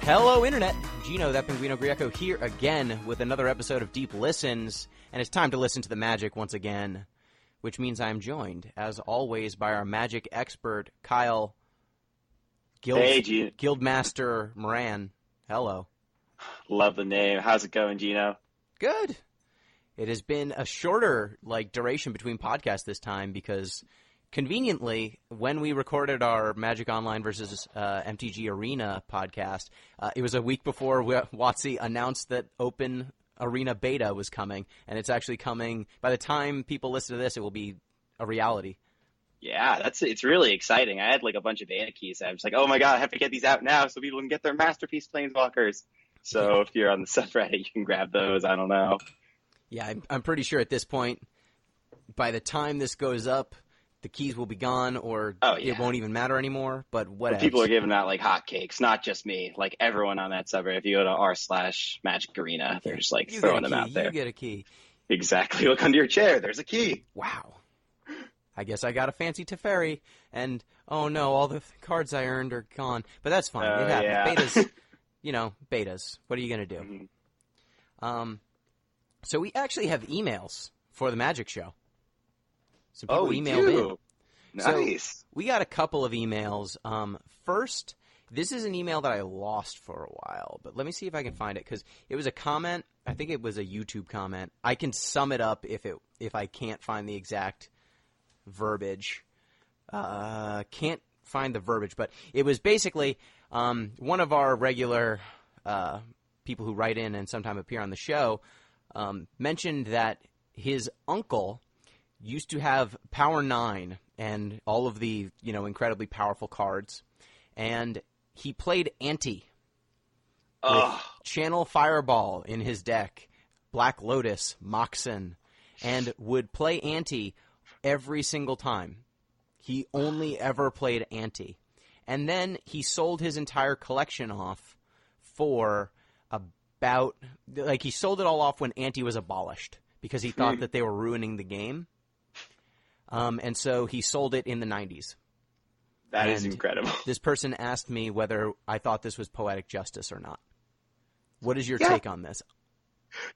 Hello, Internet. Gino, that Pinguino Grieco here again with another episode of Deep Listens, and it's time to listen to the magic once again, which means I'm joined, as always, by our magic expert, Kyle, Guildmaster Moran. Hello. Love the name. How's it going, Gino? Good. It has been a shorter, duration between podcasts this time because, conveniently, when we recorded our Magic Online versus MTG Arena podcast, it was a week before WotC announced that Open Arena Beta was coming, and it's actually coming. By the time people listen to this, it will be a reality. Yeah, it's really exciting. I had a bunch of beta keys. I was like, oh my god, I have to get these out now so people can get their Masterpiece Planeswalkers. So if you're on the subreddit, you can grab those. I don't know. Yeah, I'm pretty sure at this point, by the time this goes up, the keys will be gone, or it won't even matter anymore. But whatever. People are giving out hotcakes, not just me. Everyone on that subreddit. If you go to r/Magic Arena, they're just throwing them out there. You get a key. Exactly. Look under your chair. There's a key. Wow. I guess I got a fancy Teferi, and oh no, all the cards I earned are gone. But that's fine. It happens. Yeah. Betas, betas. What are you gonna do? Mm-hmm. So we actually have emails for the Magic Show. Some people emailed in. Nice. So we got a couple of emails. First, this is an email that I lost for a while, but let me see if I can find it because it was a comment. I think it was a YouTube comment. I can sum it up if I can't find the exact verbiage. Can't find the verbiage, but it was basically one of our regular people who write in and sometimes appear on the show mentioned that his uncle used to have Power 9 and all of the, incredibly powerful cards. And he played Ante with Channel Fireball in his deck, Black Lotus, Moxen, and would play Ante every single time. He only ever played Ante. And then he sold his entire collection off for about, he sold it all off when Ante was abolished because he thought that they were ruining the game. And so he sold it in the 90s. That is incredible. This person asked me whether I thought this was poetic justice or not. What is your take on this?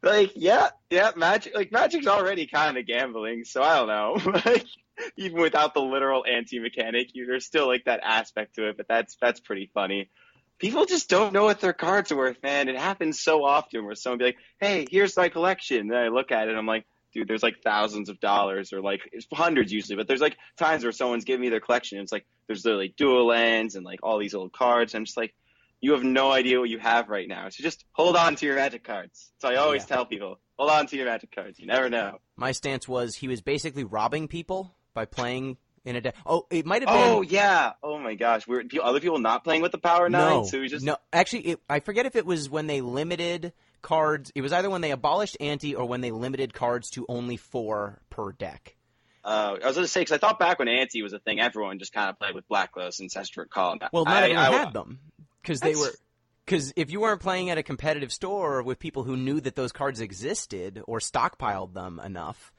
Magic's already kind of gambling, so I don't know. Even without the literal anti-mechanic, there's still that aspect to it, but that's pretty funny. People just don't know what their cards are worth, man. It happens so often where someone be like, hey, here's my collection. And then I look at it and I'm like, dude, there's thousands of dollars or it's hundreds usually, but there's times where someone's giving me their collection and it's there's literally dual lands and all these old cards. And I'm just you have no idea what you have right now. So just hold on to your Magic cards. So I always tell people, hold on to your Magic cards. You never know. My stance was he was basically robbing people by playing in a deck. Oh, it might have been. Oh, yeah. Oh, my gosh. Were other people not playing with the Power 9? No. So just... No. Actually, I forget if it was when they limited cards. It was either when they abolished Ante or when they limited cards to only 4 per deck. I was going to say, because I thought back when Ante was a thing, everyone just kind of played with Black Lotus and Ancestral Call. Well, not everyone had them. Because if you weren't playing at a competitive store with people who knew that those cards existed or stockpiled them enough,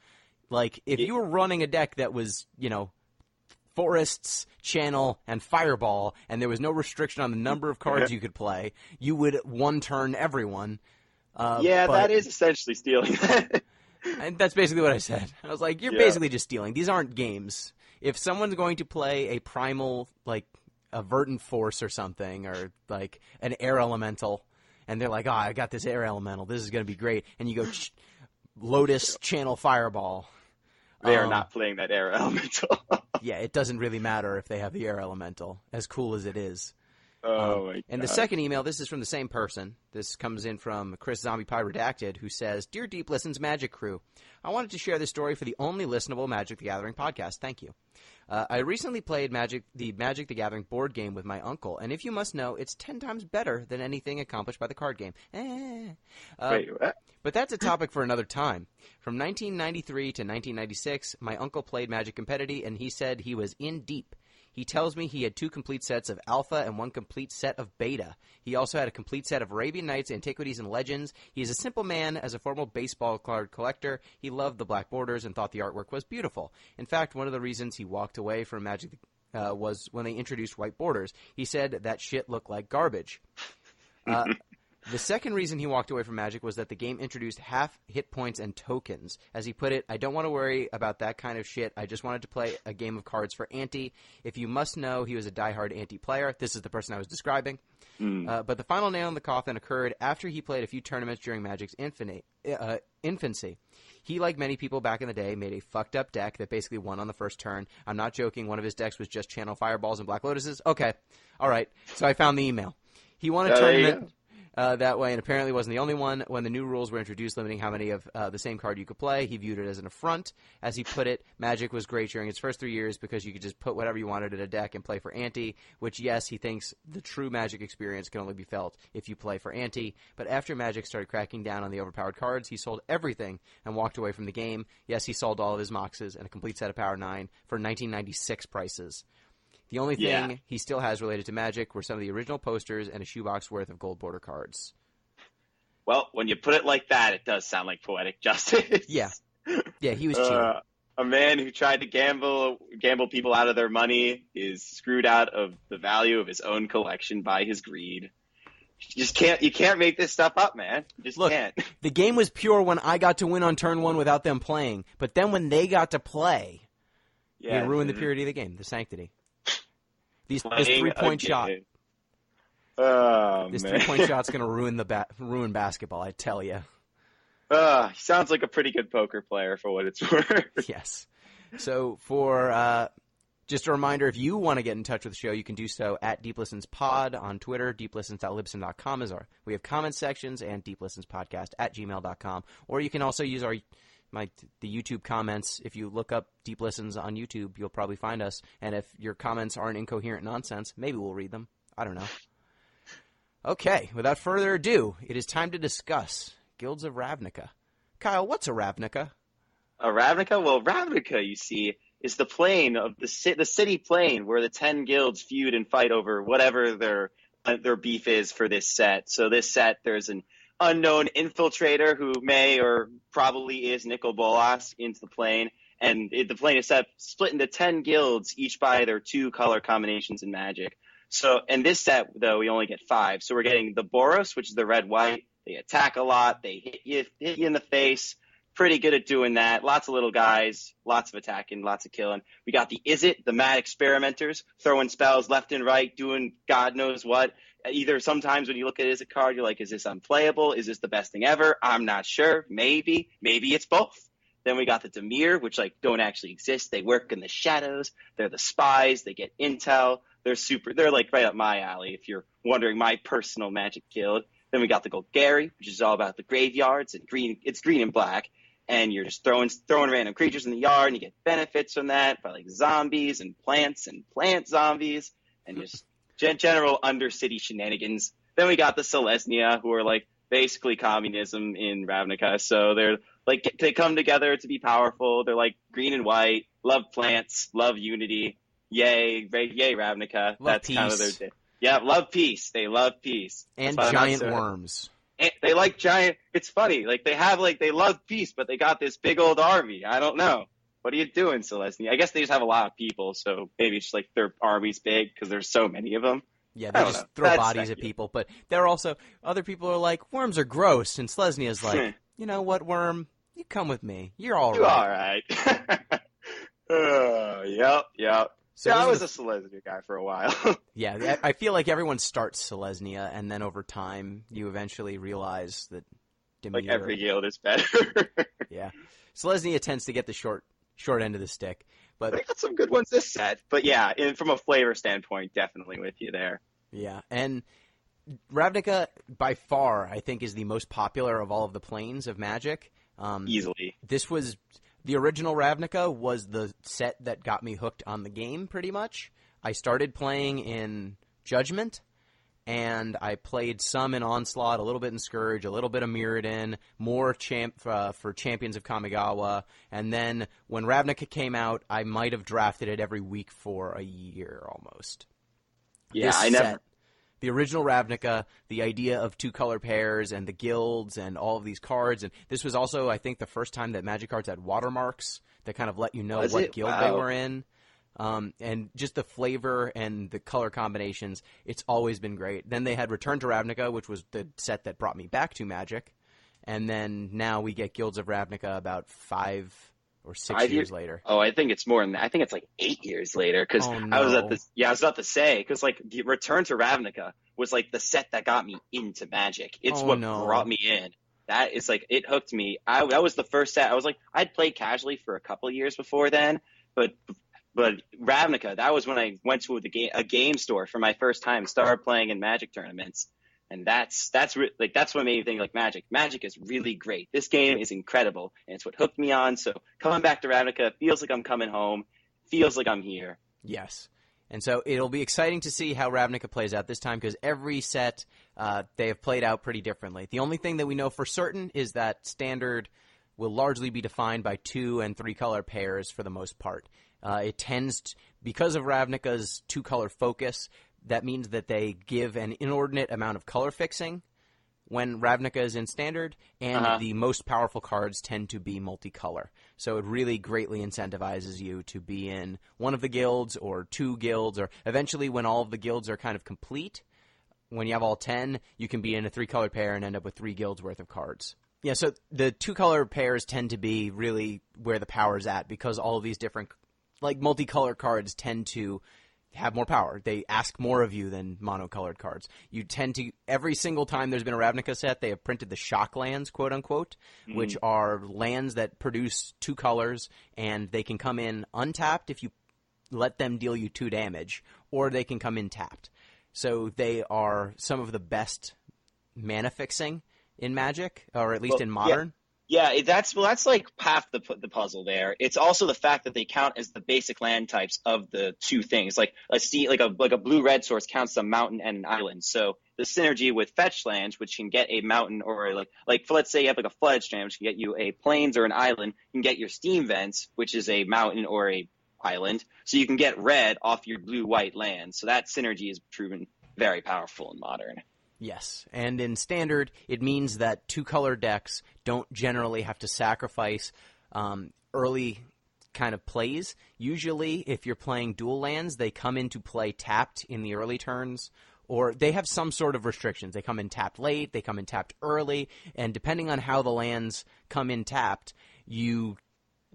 if you were running a deck that was, Forests, Channel, and Fireball, and there was no restriction on the number of cards you could play, you would one-turn everyone. That is essentially stealing. And that's basically what I said. I was like, you're basically just stealing. These aren't games. If someone's going to play a primal, a Verdant Force or something, or an Air Elemental, and they're like, I got this Air Elemental, this is going to be great, and you go Lotus, Channel, Fireball. They are not playing that Air Elemental. Yeah, it doesn't really matter if they have the Air Elemental, as cool as it is. Oh, my God. And the second email, this is from the same person. This comes in from Chris Zombie Pie Redacted, who says, Dear Deep Listens Magic Crew, I wanted to share this story for the only listenable Magic the Gathering podcast. Thank you. I recently played the Magic the Gathering board game with my uncle, and if you must know, it's 10 times better than anything accomplished by the card game. Wait, what? But that's a topic for another time. From 1993 to 1996, my uncle played Magic competitively, and he said he was in deep. He tells me he had 2 complete sets of Alpha and 1 complete set of Beta. He also had a complete set of Arabian Nights, Antiquities, and Legends. He is a simple man. As a former baseball card collector, he loved the black borders and thought the artwork was beautiful. In fact, one of the reasons he walked away from Magic was when they introduced white borders. He said that shit looked like garbage. Uh, the second reason he walked away from Magic was that the game introduced half hit points and tokens. As he put it, I don't want to worry about that kind of shit. I just wanted to play a game of cards for Ante. If you must know, he was a diehard Ante player. This is the person I was describing. But the final nail in the coffin occurred after he played a few tournaments during Magic's infancy. He, like many people back in the day, made a fucked up deck that basically won on the first turn. I'm not joking. One of his decks was just Channel Fireballs and Black Lotuses. Okay. All right. So I found the email. He won a tournament that way, and apparently wasn't the only one. When the new rules were introduced limiting how many of the same card you could play, he viewed it as an affront. As he put it, Magic was great during its first 3 years because you could just put whatever you wanted in a deck and play for Ante, which, yes, he thinks the true Magic experience can only be felt if you play for Ante. But after Magic started cracking down on the overpowered cards, he sold everything and walked away from the game. Yes, he sold all of his Moxes and a complete set of Power 9 for 1996 prices. The only thing he still has related to Magic were some of the original posters and a shoebox worth of gold border cards. Well, when you put it like that, it does sound like poetic justice. Yeah, he was cheating. A man who tried to gamble people out of their money is screwed out of the value of his own collection by his greed. You can't make this stuff up, man. You just can't. The game was pure when I got to win on turn one without them playing, but then when they got to play, it ruined the purity of the game, the sanctity. This 3-point shot. Oh, this man. 3-point shot's going to ruin basketball, I tell you. He sounds like a pretty good poker player for what it's worth. Yes. So for just a reminder, if you want to get in touch with the show, you can do so at DeepListensPod on Twitter. DeepListens.libsyn.com is we have comment sections, and DeepListensPodcast@gmail.com. Or you can also use the YouTube comments. If you look up Deep Listens on YouTube, you'll probably find us. And if your comments aren't incoherent nonsense, maybe we'll read them. I don't know. Okay, without further ado, it is time to discuss Guilds of Ravnica. Kyle, what's a Ravnica? A Ravnica? Well, Ravnica, you see, is the plane of the city plane where the 10 guilds feud and fight over whatever their beef is for this set. So this set, there's an unknown infiltrator who may or probably is Nicol Bolas into the plane, and the plane is split into 10 guilds, each by their 2 color combinations in Magic. So in this set, though, we only get 5. So we're getting the Boros, which is the red-white. They attack a lot. They hit you in the face. Pretty good at doing that. Lots of little guys, lots of attacking, lots of killing. We got the Izzet, the mad experimenters, throwing spells left and right, doing God knows what. Either sometimes when you look at Izzet card, you're like, is this unplayable? Is this the best thing ever? I'm not sure. Maybe it's both. Then we got the Dimir, which don't actually exist. They work in the shadows. They're the spies. They get intel. They're right up my alley if you're wondering my personal Magic guild. Then we got the Golgari, which is all about the graveyards and green. It's green and black. And you're just throwing random creatures in the yard, and you get benefits from that by zombies and plant zombies and just general undercity shenanigans. Then we got the Selesnya, who are basically communism in Ravnica. So they're they come together to be powerful. They're green and white, love plants, love unity. Yay Ravnica. That's peace. Kind of their day. Yeah, love peace. They love peace. And giant worms. And they like giant. It's funny. They love peace, but they got this big old army. I don't know. What are you doing, Selesnya? I guess they just have a lot of people, so maybe it's just their army's big because there's so many of them. Yeah, they just throw bodies at people, but they're also other people are like, worms are gross, and Selesnya's like, you know what, worm? You come with me. You're all right. Yep. So I was a Selesnya guy for a while. Yeah, I feel like everyone starts Selesnya, and then over time, you eventually realize that Dimir... every guild is better. Yeah. Selesnya tends to get the short end of the stick. But they got some good ones this set. But yeah, from a flavor standpoint, definitely with you there. Yeah, and Ravnica, by far, I think, is the most popular of all of the planes of Magic. Easily. The original Ravnica was the set that got me hooked on the game, pretty much. I started playing in Judgment, and I played some in Onslaught, a little bit in Scourge, a little bit of Mirrodin, more for Champions of Kamigawa, and then when Ravnica came out, I might have drafted it every week for a year almost. Yeah, The original Ravnica, the idea of 2 color pairs and the guilds and all of these cards, and this was also, I think, the first time that Magic cards had watermarks that kind of let you know what guild they were in. And just the flavor and the color combinations, it's always been great. Then they had Return to Ravnica, which was the set that brought me back to Magic. And then now we get Guilds of Ravnica about 5 or 6 years later. Oh, I think it's more than that. I think it's like 8 years later. Because Oh, no. I was about to say, because like the Return to Ravnica was like the set that got me into Magic. It's Oh, what no. brought me in. That is like, it hooked me. That was the first set. I was like, I'd played casually for a couple of years before then, but Ravnica, that was when I went to a game store for my first time, started playing in Magic tournaments. And that's what made me think like Magic. Magic is really great. This game is incredible, and it's what hooked me on. So coming back to Ravnica feels like I'm coming home, feels like I'm here. Yes. And so it'll be exciting to see how Ravnica plays out this time because every set they have played out pretty differently. The only thing that we know for certain is that Standard will largely be defined by 2 and 3 color pairs for the most part. It tends, because of Ravnica's 2-color focus, that means that they give an inordinate amount of color fixing when Ravnica is in Standard, and the most powerful cards tend to be multicolor. So it really greatly incentivizes you to be in one of the guilds or 2 guilds, or eventually when all of the guilds are kind of complete, when you have all 10, you can be in a 3-color pair and end up with 3 guilds worth of cards. Yeah, so the 2-color pairs tend to be really where the power's at because all of these different, like, multicolor cards tend to have more power. They ask more of you than monocolored cards. You tend to, every single time there's been a Ravnica set, they have printed the shock lands, quote unquote, which are lands that produce 2 colors, and they can come in untapped if you let them deal you 2 damage, or they can come in tapped. So they are some of the best mana fixing in Magic, or at least in Modern. Yeah, that's like half the puzzle there. It's also the fact that they count as the basic land types of the 2 things. Like a blue-red source counts a mountain and an island. So the synergy with fetch lands, which can get a mountain, or like let's say you have like a flooded strand, which can get you a plains or an island. You can get your steam vents, which is a mountain or a island. So you can get red off your blue-white land. So that synergy is proven very powerful in Modern. Yes, and in Standard, it means that 2-color decks don't generally have to sacrifice early kind of plays. Usually, if you're playing dual lands, they come into play tapped in the early turns, or they have some sort of restrictions. They come in tapped late, they come in tapped early, and depending on how the lands come in tapped, you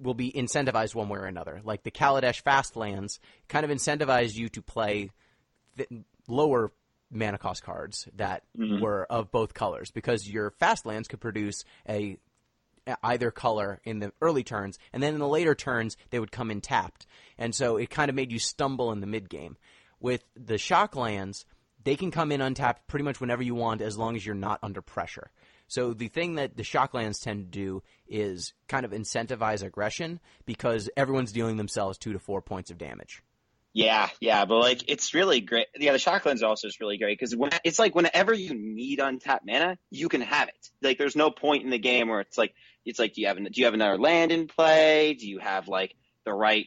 will be incentivized one way or another. Like the Kaladesh fast lands kind of incentivize you to play lower mana cost cards that were of both colors, because your fast lands could produce either color in the early turns, and then in the later turns they would come in tapped, and so it kind of made you stumble in the mid game. With the shock lands, they can come in untapped pretty much whenever you want, as long as you're not under pressure. So the thing that the shock lands tend to do is kind of incentivize aggression, because everyone's dealing themselves 2 to 4 points of damage. Yeah, but like it's really great. Yeah, the shock lens also is really great because it's like whenever you need untapped mana, you can have it. Like there's no point in the game where it's like do you have another land in play? Do you have like the right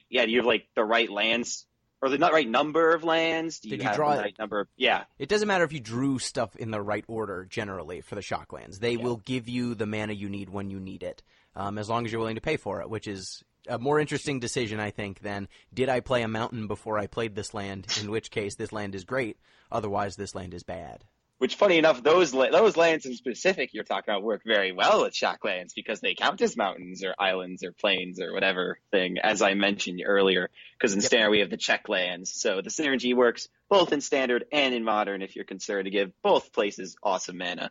lands or the right number of lands? Do you have the right number? Yeah. It doesn't matter if you drew stuff in the right order generally for the shock lands. They will give you the mana you need when you need it, as long as you're willing to pay for it, which is a more interesting decision, I think, than did I play a mountain before I played this land, in which case this land is great, otherwise this land is bad. Which, funny enough, those lands in specific you're talking about work very well with shock lands because they count as mountains or islands or plains or whatever thing, as I mentioned earlier, because in Standard we have the check lands. So the synergy works both in Standard and in Modern if you're concerned to give both places awesome mana.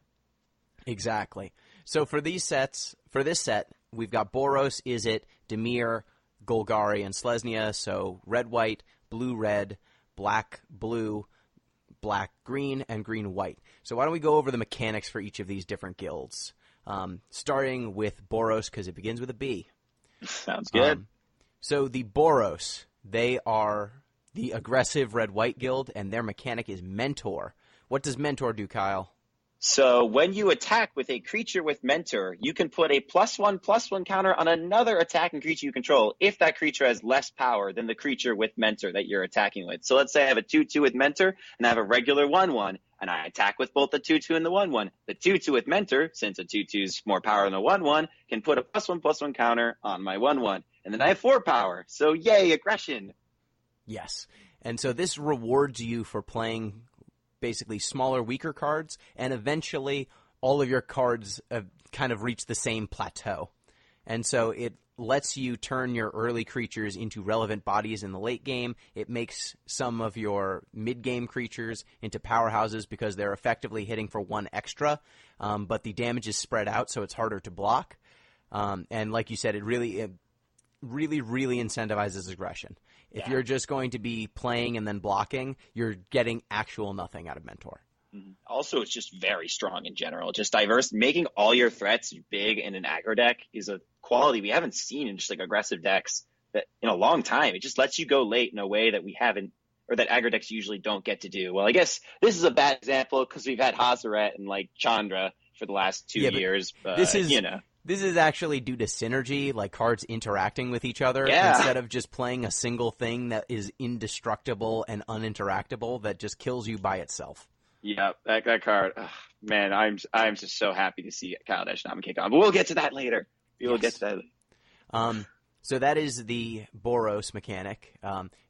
Exactly. So for this set, we've got Boros, Izzet, Dimir, Golgari, and Selesnya. So red-white, blue-red, black-blue, black-green, and green-white. So why don't we go over the mechanics for each of these different guilds, starting with Boros, because it begins with a B. Sounds good. So the Boros, they are the aggressive red-white guild, and their mechanic is Mentor. What does Mentor do, Kyle? So when you attack with a creature with Mentor, you can put a +1/+1 counter on another attacking creature you control if that creature has less power than the creature with Mentor that you're attacking with. So let's say I have a 2/2 with Mentor and I have a regular 1/1, and I attack with both the 2/2 and the 1/1. The 2/2 with Mentor, since a 2/2 is more power than a 1/1, can put a +1/+1 counter on my 1/1. And then I have 4 power. So yay, aggression. Yes. And so this rewards you for playing basically smaller, weaker cards, and eventually all of your cards kind of reach the same plateau. And so it lets you turn your early creatures into relevant bodies in the late game. It makes some of your mid-game creatures into powerhouses because they're effectively hitting for 1 extra, but the damage is spread out, so it's harder to block. And like you said, it really incentivizes aggression. If you're just going to be playing and then blocking, you're getting actual nothing out of Mentor. Also, it's just very strong in general. Just diverse, making all your threats big in an aggro deck is a quality we haven't seen in just like aggressive decks that in a long time. It just lets you go late in a way that we haven't, or that aggro decks usually don't get to do. Well, I guess this is a bad example because we've had Hazaret and like Chandra for the last 2 years. But this is actually due to synergy, like cards interacting with each other instead of just playing a single thing that is indestructible and uninteractable that just kills you by itself. Yeah, that card, man, I'm just so happy to see Kyle Deshnam kick on. But we'll get to that later. We'll get to that later. So that is the Boros mechanic.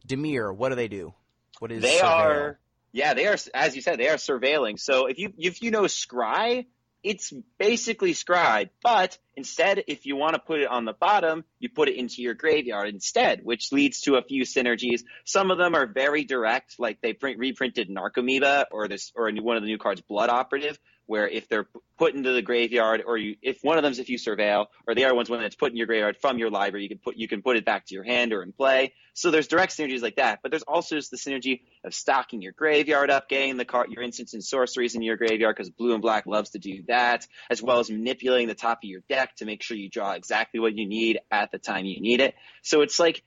Dimir, what do they do? What is they surveil? They are, as you said, they are surveilling. So if you know Scry, it's basically Scry, but instead, if you want to put it on the bottom, you put it into your graveyard instead, which leads to a few synergies. Some of them are very direct, like they reprinted Narcomoeba or one of the new cards, Blood Operative, where if they're put into the graveyard, or if one of them is if you surveil, or the other one's when it's put in your graveyard from your library, you can put it back to your hand or in play. So there's direct synergies like that, but there's also just the synergy of stocking your graveyard up, getting your instants and sorceries in your graveyard, because blue and black loves to do that, as well as manipulating the top of your deck to make sure you draw exactly what you need at the time you need it. So it's like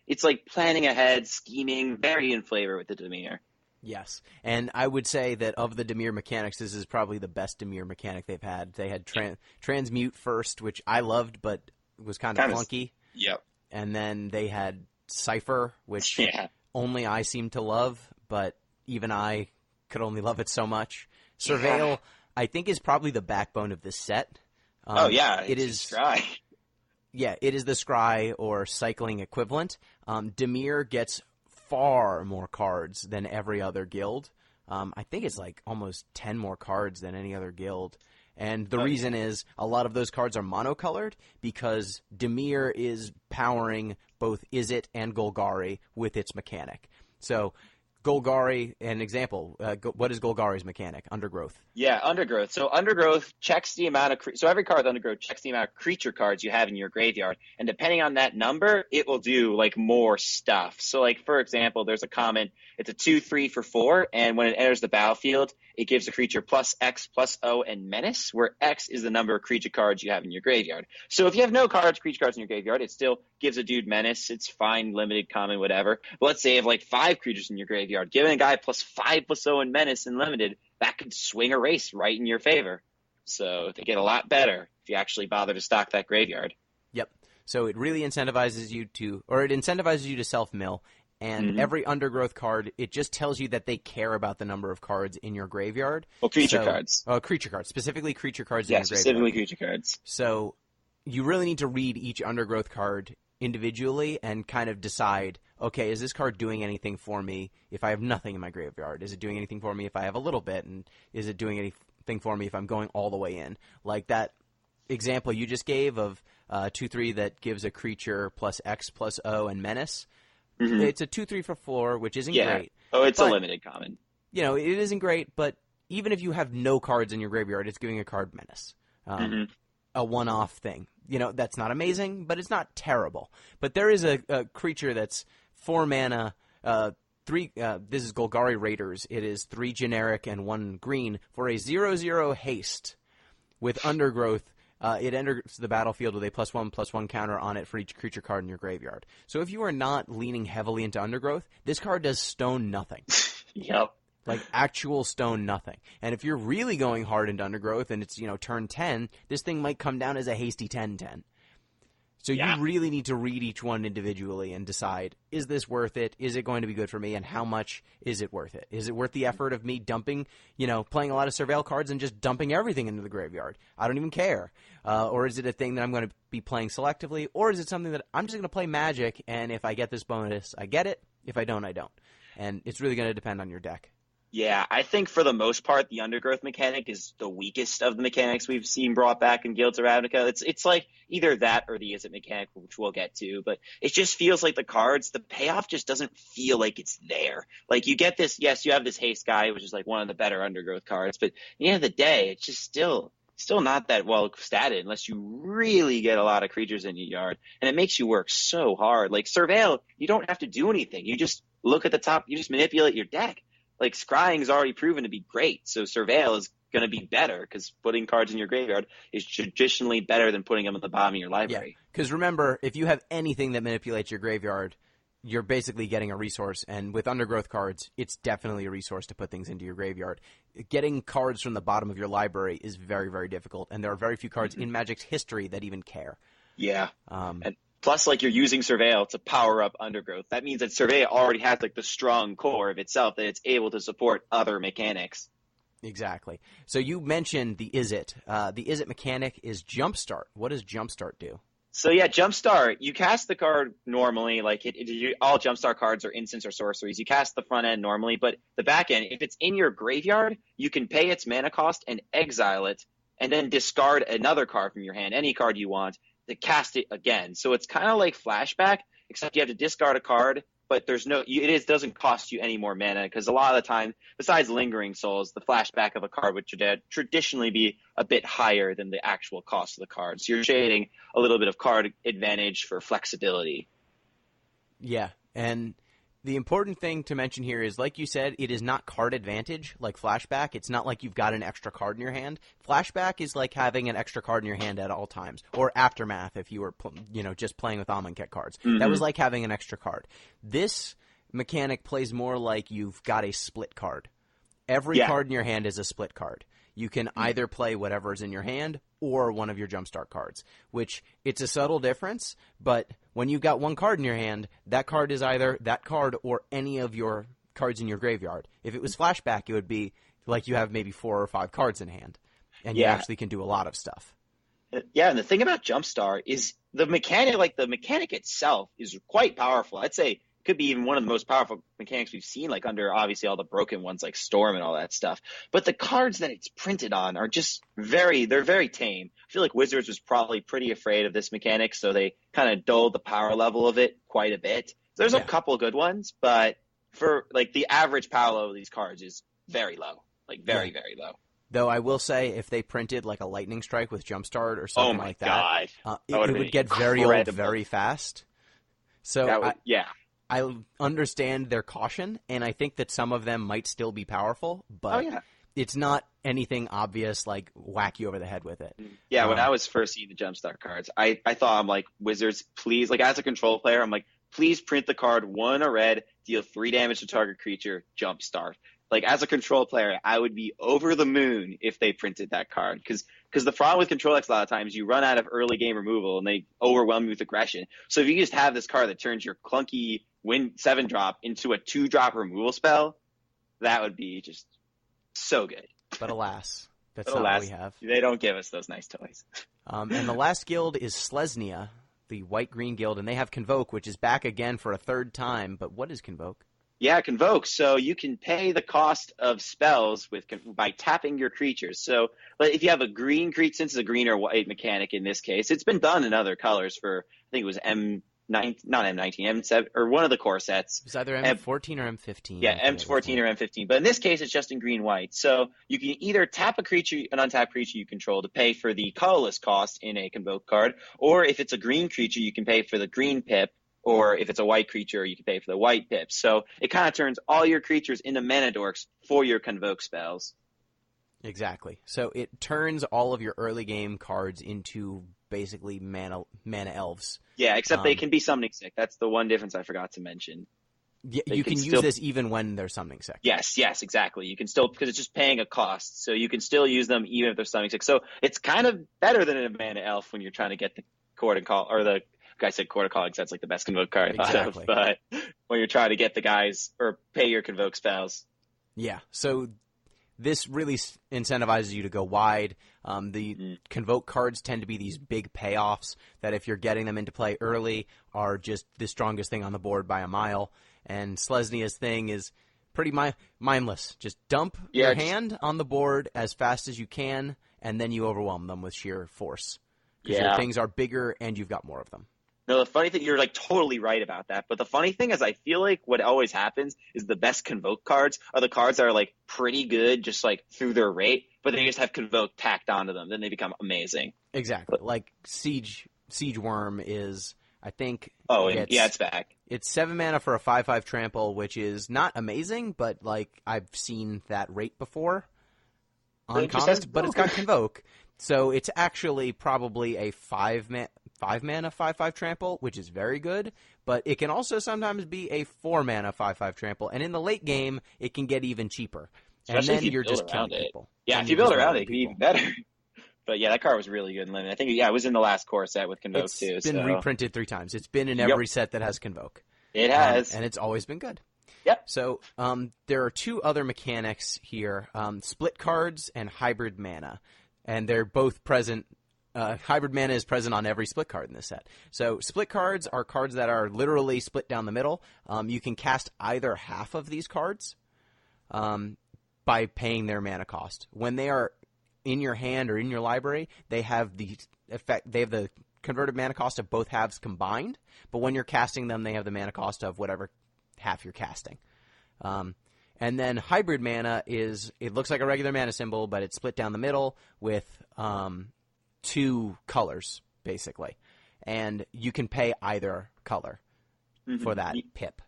planning ahead, scheming, very in flavor with the Dimir. Yes, and I would say that of the Dimir mechanics, this is probably the best Dimir mechanic they've had. They had Transmute first, which I loved, but was kind of clunky. Yep. And then they had Cypher, which only I seem to love, but even I could only love it so much. Surveil, I think, is probably the backbone of this set. It is Scry. Yeah, it is the Scry or cycling equivalent. Dimir gets far more cards than every other guild. I think it's like almost 10 more cards than any other guild. And the reason is a lot of those cards are monocolored because Dimir is powering both Izzet and Golgari with its mechanic. So Golgari, an example, what is Golgari's mechanic? Undergrowth. Yeah, Undergrowth. So Undergrowth checks the amount of so every card with Undergrowth checks the amount of creature cards you have in your graveyard, and depending on that number, it will do like more stuff. So like for example, there's a common. It's a 2/3 for 4, and when it enters the battlefield, it gives a creature plus X plus O and Menace, where X is the number of creature cards you have in your graveyard. So if you have no creature cards in your graveyard, it still gives a dude Menace. It's fine, limited, common, whatever. But let's say you have like 5 creatures in your graveyard, giving a guy plus 5 plus O and Menace and limited, that could swing a race right in your favor. So they get a lot better if you actually bother to stock that graveyard. Yep. So it really incentivizes you to self-mill. And every Undergrowth card, it just tells you that they care about the number of cards in your graveyard. Well, creature cards. Creature cards. Specifically creature cards in Yeah, your graveyard. specifically creature cards. So you really need to read each Undergrowth card individually and kind of decide, okay, is this card doing anything for me if I have nothing in my graveyard? Is it doing anything for me if I have a little bit? And is it doing anything for me if I'm going all the way in? Like that example you just gave of 2/3 that gives a creature plus X plus O and Menace. It's a 2/3 for 4, which isn't great. Oh, it's a limited common. You know, it isn't great, but even if you have no cards in your graveyard, it's giving a card Menace. A one-off thing. You know, that's not amazing, but it's not terrible. But there is a creature that's 4 mana, 3. This is Golgari Raiders. It is 3 generic and 1 green for a 0/0 haste with Undergrowth. It enters the battlefield with a +1/+1 counter on it for each creature card in your graveyard. So if you are not leaning heavily into Undergrowth, this card does stone nothing. Yep. Like actual stone nothing. And if you're really going hard into Undergrowth and it's, turn 10, this thing might come down as a hasty 10/10. So you really need to read each one individually and decide, is this worth it? Is it going to be good for me? And how much is it worth it? Is it worth the effort of me dumping, playing a lot of Surveil cards and just dumping everything into the graveyard? I don't even care. Or is it a thing that I'm going to be playing selectively? Or is it something that I'm just going to play Magic, and if I get this bonus, I get it. If I don't, I don't. And it's really going to depend on your deck. Yeah, I think for the most part, the Undergrowth mechanic is the weakest of the mechanics we've seen brought back in Guilds of Ravnica. It's like either that or the Is It mechanic, which we'll get to, but it just feels like the cards, the payoff just doesn't feel like it's there. Like you get this, yes, you have this Haste guy, which is like one of the better Undergrowth cards, but at the end of the day, it's just still not that well statted unless you really get a lot of creatures in your yard, and it makes you work so hard. Like Surveil, you don't have to do anything. You just look at the top, you just manipulate your deck. Like, Scrying's already proven to be great, so Surveil is going to be better because putting cards in your graveyard is traditionally better than putting them at the bottom of your library. Yeah, because remember, if you have anything that manipulates your graveyard, you're basically getting a resource, and with Undergrowth cards, it's definitely a resource to put things into your graveyard. Getting cards from the bottom of your library is very, very difficult, and there are very few cards in Magic's history that even care. Yeah, and plus, like, you're using Surveil to power up Undergrowth. That means that Surveil already has, like, the strong core of itself that it's able to support other mechanics. Exactly. So you mentioned the Is It. The Is It mechanic is Jumpstart. What does Jumpstart do? So, yeah, Jumpstart, you cast the card normally. Like, all Jumpstart cards are instants or sorceries. You cast the front end normally, but the back end, if it's in your graveyard, you can pay its mana cost and exile it, and then discard another card from your hand, any card you want, to cast it again. So it's kind of like Flashback, except you have to discard a card, but doesn't cost you any more mana, because a lot of the time, besides Lingering Souls, the flashback of a card would traditionally be a bit higher than the actual cost of the card. So you're trading a little bit of card advantage for flexibility. Yeah, and the important thing to mention here is, like you said, it is not card advantage like Flashback. It's not like you've got an extra card in your hand. Flashback is like having an extra card in your hand at all times. Or Aftermath if you were just playing with Amonkhet cards. Mm-hmm. That was like having an extra card. This mechanic plays more like you've got a split card. Every card in your hand is a split card. You can either play whatever's in your hand or one of your Jumpstart cards, which it's a subtle difference, but when you've got one card in your hand, that card is either that card or any of your cards in your graveyard. If it was Flashback, it would be like you have maybe 4 or 5 cards in hand, and you actually can do a lot of stuff. Yeah, and the thing about Jumpstart is the mechanic itself is quite powerful. I'd say could be even one of the most powerful mechanics we've seen, like under obviously all the broken ones like Storm and all that stuff. But the cards that it's printed on are just they're very tame. I feel like Wizards was probably pretty afraid of this mechanic, so they kind of dulled the power level of it quite a bit. There's a couple good ones, but for like the average power level of these cards is very low, like very low. Though I will say, if they printed like a Lightning Strike with Jumpstart or something like that, it would get very old very fast. So I understand their caution, and I think that some of them might still be powerful, but it's not anything obvious like whack you over the head with it. Yeah, when I was first seeing the Jumpstart cards, I thought, I'm like, Wizards, please, like as a control player, I'm like, please print the card 1 a red, deal 3 damage to target creature, Jumpstart. Like as a control player, I would be over the moon if they printed that card, because the problem with control decks a lot of times, you run out of early game removal and they overwhelm you with aggression. So if you just have this card that turns your clunky 7-drop into a 2-drop removal spell, that would be just so good. But alas, that's not what we have. They don't give us those nice toys. And the last guild is Selesnya, the White-Green Guild, and they have Convoke, which is back again for a 3rd time. But what is Convoke? Yeah, Convoke. So you can pay the cost of spells by tapping your creatures. So if you have a green creature, since it's a green or white mechanic in this case, it's been done in other colors for, I think it was not M19, M7, or one of the core sets. It's either M14 or M15. Yeah, M14 or M15. But in this case, it's just in green-white. So you can either tap a creature, an untapped creature you control, to pay for the colorless cost in a Convoke card, or if it's a green creature, you can pay for the green pip, or if it's a white creature, you can pay for the white pip. So it kind of turns all your creatures into mana dorks for your Convoke spells. Exactly. So it turns all of your early game cards into basically mana elves. Yeah, except they can be summoning sick. That's the one difference I forgot to mention. Yeah, you can use this even when they're summoning sick. Yes, exactly. You can still, because it's just paying a cost, so you can still use them even if they're summoning sick. So it's kind of better than a mana elf when you're trying to get the Court and Call, or the guy said Court of Call, because that's like the best Convoke card I thought of. But when you're trying to get the guys, or pay your Convoke spells. Yeah, so this really incentivizes you to go wide. The Convoke cards tend to be these big payoffs that if you're getting them into play early are just the strongest thing on the board by a mile. And Selesnya's thing is pretty mindless. Just dump Yeah, your just- hand on the board as fast as you can, and then you overwhelm them with sheer force. Because your Yeah. things are bigger and you've got more of them. No, the funny thing, you're like totally right about that. But the funny thing is, I feel like what always happens is the best Convoke cards are the cards that are like pretty good, just like through their rate, but they just have Convoke tacked onto them. Then they become amazing. Exactly. Like Siege Worm is, I think. Oh, and it's back. It's 7 mana for a 5/5 trample, which is not amazing, but like I've seen that rate before on It just has commons, but it's got Convoke. So it's actually probably a 5 mana 5/5 trample, which is very good, but it can also sometimes be a 4 mana 5/5 trample, and in the late game it can get even cheaper. Especially and then if you you're build just around killing it. people. Yeah, And if you you're build just around it, murdering it can be even people. better. But yeah, that card was really good in Limit. I think it was in the last core set with Convoke It's too. been so. reprinted 3 times. It's been in Yep. every set that has Convoke. It has. And it's always been good. Yep. So there are 2 other mechanics here, split cards and hybrid mana. And they're both present. Hybrid mana is present on every split card in this set. So split cards are cards that are literally split down the middle. You can cast either half of these cards by paying their mana cost. When they are in your hand or in your library, they have the effect. They have the converted mana cost of both halves combined. But when you're casting them, they have the mana cost of whatever half you're casting. And then hybrid mana it looks like a regular mana symbol, but it's split down the middle with 2 colors, basically. And you can pay either color for that pip.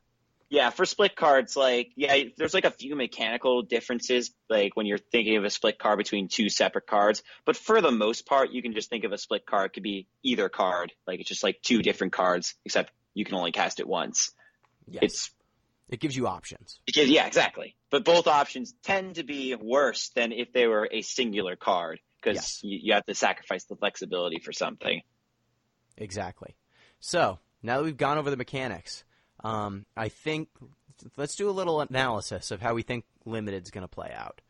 Yeah, for split cards, there's like a few mechanical differences, like when you're thinking of a split card between 2 separate cards. But for the most part, you can just think of a split card could be either card. Like it's just like 2 different cards, except you can only cast it once. Yes. It gives you options. Yeah, exactly. But both options tend to be worse than if they were a singular card, because you have to sacrifice the flexibility for something. Exactly. So, now that we've gone over the mechanics, I think let's do a little analysis of how we think Limited's going to play out.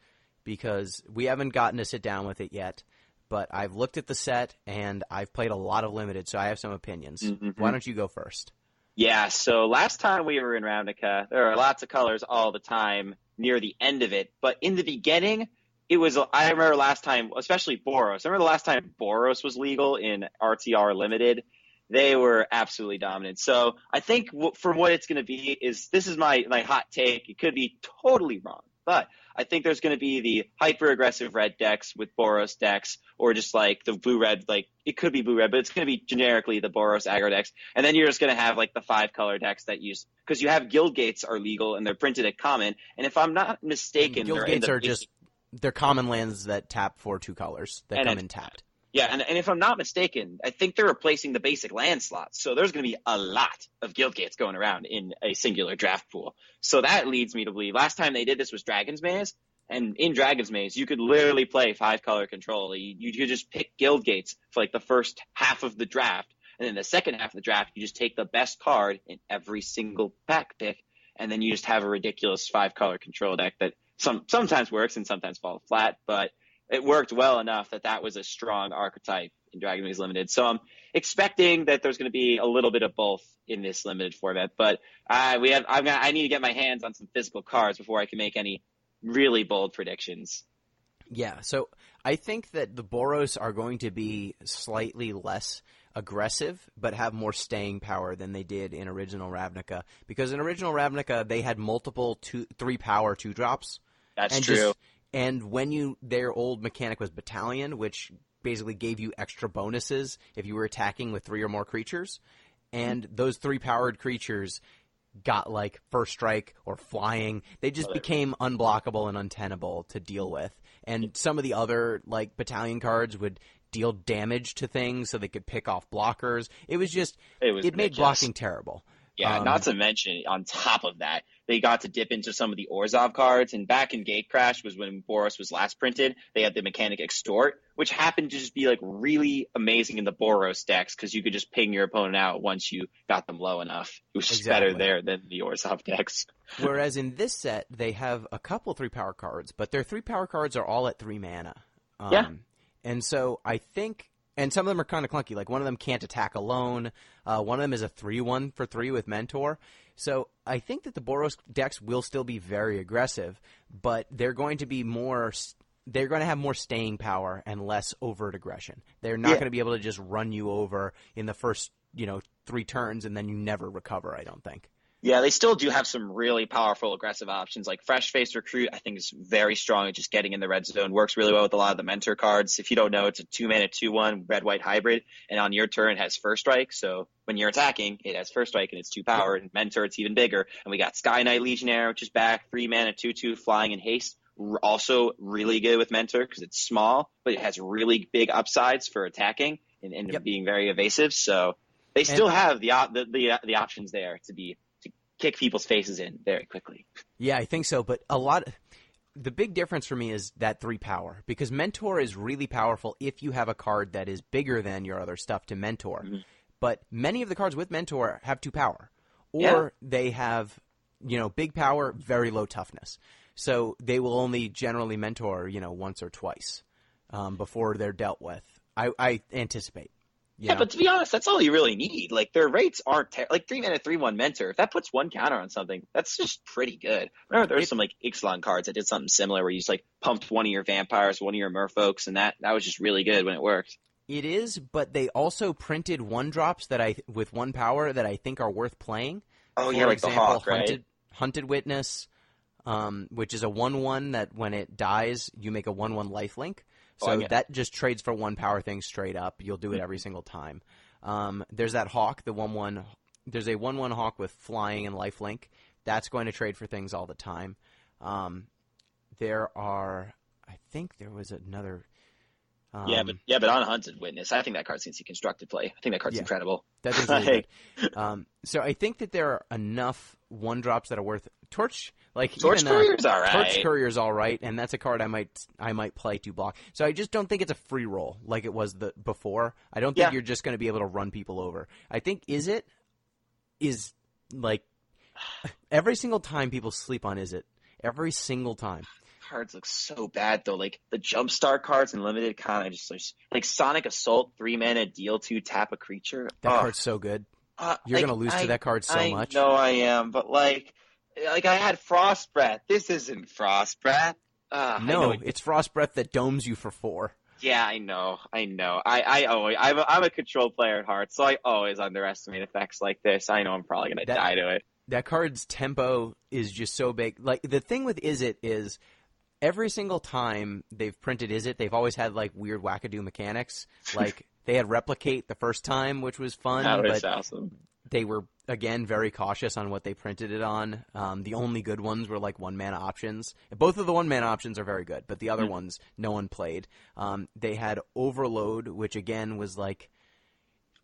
Because we haven't gotten to sit down with it yet, but I've looked at the set, and I've played a lot of Limited, so I have some opinions. Mm-hmm. Why don't you go first? Yeah, so last time we were in Ravnica, there are lots of colors all the time near the end of it. But in the beginning, I remember last time, especially Boros. I remember the last time Boros was legal in RTR Limited. They were absolutely dominant. So I think for what it's going to be this is my hot take. It could be totally wrong, but I think there's going to be the hyper-aggressive red decks with Boros decks, or just like the blue-red, like it could be blue-red, but it's going to be generically the Boros aggro decks. And then you're just going to have like the 5-color decks that use, because you have Guild Gates are legal and they're printed at common. And if I'm not mistaken, Guild Gates are they're common lands that tap for 2 colors that come in tapped. Yeah, and if I'm not mistaken, I think they're replacing the basic land slots. So there's going to be a lot of Guild Gates going around in a singular draft pool. So that leads me to believe last time they did this was Dragon's Maze. And in Dragon's Maze, you could literally play 5-color control. You could just pick Guild Gates for like the first half of the draft. And then the second half of the draft, you just take the best card in every single pack pick. And then you just have a ridiculous 5-color control deck that sometimes works and sometimes falls flat. But it worked well enough that was a strong archetype in Dragon Maze Limited. So I'm expecting that there's going to be a little bit of both in this limited format. But I need to get my hands on some physical cards before I can make any really bold predictions. Yeah, so I think that the Boros are going to be slightly less aggressive, but have more staying power than they did in original Ravnica. Because in original Ravnica, they had multiple 3-power 2-drops. That's true. And when their old mechanic was Battalion, which basically gave you extra bonuses if you were attacking with 3 or more creatures. And those 3-powered creatures got like first strike or flying. They just became unblockable and untenable to deal with. And some of the other like Battalion cards would deal damage to things so they could pick off blockers. It made blocking terrible. Yeah, not to mention, on top of that, they got to dip into some of the Orzhov cards. And back in Gatecrash was when Boros was last printed. They had the mechanic Extort, which happened to just be like really amazing in the Boros decks because you could just ping your opponent out once you got them low enough. It was just better there than the Orzhov decks. Whereas in this set, they have a couple 3-power cards, but their 3-power cards are all at 3 mana. Yeah. And so I think And some of them are kind of clunky. Like one of them can't attack alone. One of them is a 3/1 for 3 with Mentor. So I think that the Boros decks will still be very aggressive, but they're going to be more. They're going to have more staying power and less overt aggression. They're not going to be able to just run you over in the first 3 turns and then you never recover. I don't think. Yeah, they still do have some really powerful aggressive options. Like Fresh Face Recruit, I think is very strong at just getting in the red zone. Works really well with a lot of the Mentor cards. If you don't know, it's a 2-mana 2/1 red-white hybrid, and on your turn it has First Strike. So when you're attacking, it has First Strike and it's 2 power. And Mentor, it's even bigger. And we got Sky Knight Legionnaire, which is back, 3-mana 2/2 flying and haste. Also really good with Mentor because it's small, but it has really big upsides for attacking and being very evasive. So they still have the options there to kick people's faces in very quickly. Yeah, I think so. But the big difference for me is that 3 power, because Mentor is really powerful if you have a card that is bigger than your other stuff to Mentor. Mm-hmm. But many of the cards with Mentor have 2 power, or they have big power, very low toughness. So they will only generally Mentor once or twice before they're dealt with. I anticipate. Yeah, but to be honest, that's all you really need. Like, their rates aren't like 3-mana 3/1 Mentor. If that puts 1 counter on something, that's just pretty good. Remember, there was some like Ixalan cards that did something similar where you just like pumped one of your vampires, one of your merfolks, and that was just really good when it worked. It is, but they also printed 1-drops with 1 power that I think are worth playing. Oh, For like example, the Hawk, right? Hunted Witness, which is a 1/1 that when it dies, you make a 1/1 lifelink. So that just trades for 1 power thing straight up. You'll do it every single time. There's that Hawk, the 1/1. There's a 1/1 Hawk with flying and lifelink. That's going to trade for things all the time. I think there was another. But on Hunted Witness, I think that card's going to see constructed play. I think that card's incredible. That is really good. So I think that there are enough 1-drops that are worth Torch. Torch Courier's all right. Torch Courier's all right, and that's a card I might play to block. So I just don't think it's a free roll like it was before. I don't think you're just going to be able to run people over. I think is like every single time people sleep on every single time. Cards look so bad though. Like the Jumpstart cards in limited kind of just like Sonic Assault, 3-mana, deal 2, tap a creature. That card's so good. You're gonna lose to that card so much. No, I am, but like I had Frost Breath. This isn't Frost Breath. No, it's Frost Breath that domes you for 4. Yeah, I know. I'm a control player at heart, so I always underestimate effects like this. I know I'm probably gonna die to it. That card's tempo is just so big. Like the thing with Izzet is every single time they've printed Izzet, they've always had like weird wackadoo mechanics. Like they had Replicate the first time, which was fun. That was awesome. They were, again, very cautious on what they printed it on. The only good ones were like 1-mana options. Both of the 1-mana options are very good, but the other ones no one played. They had Overload, which again was like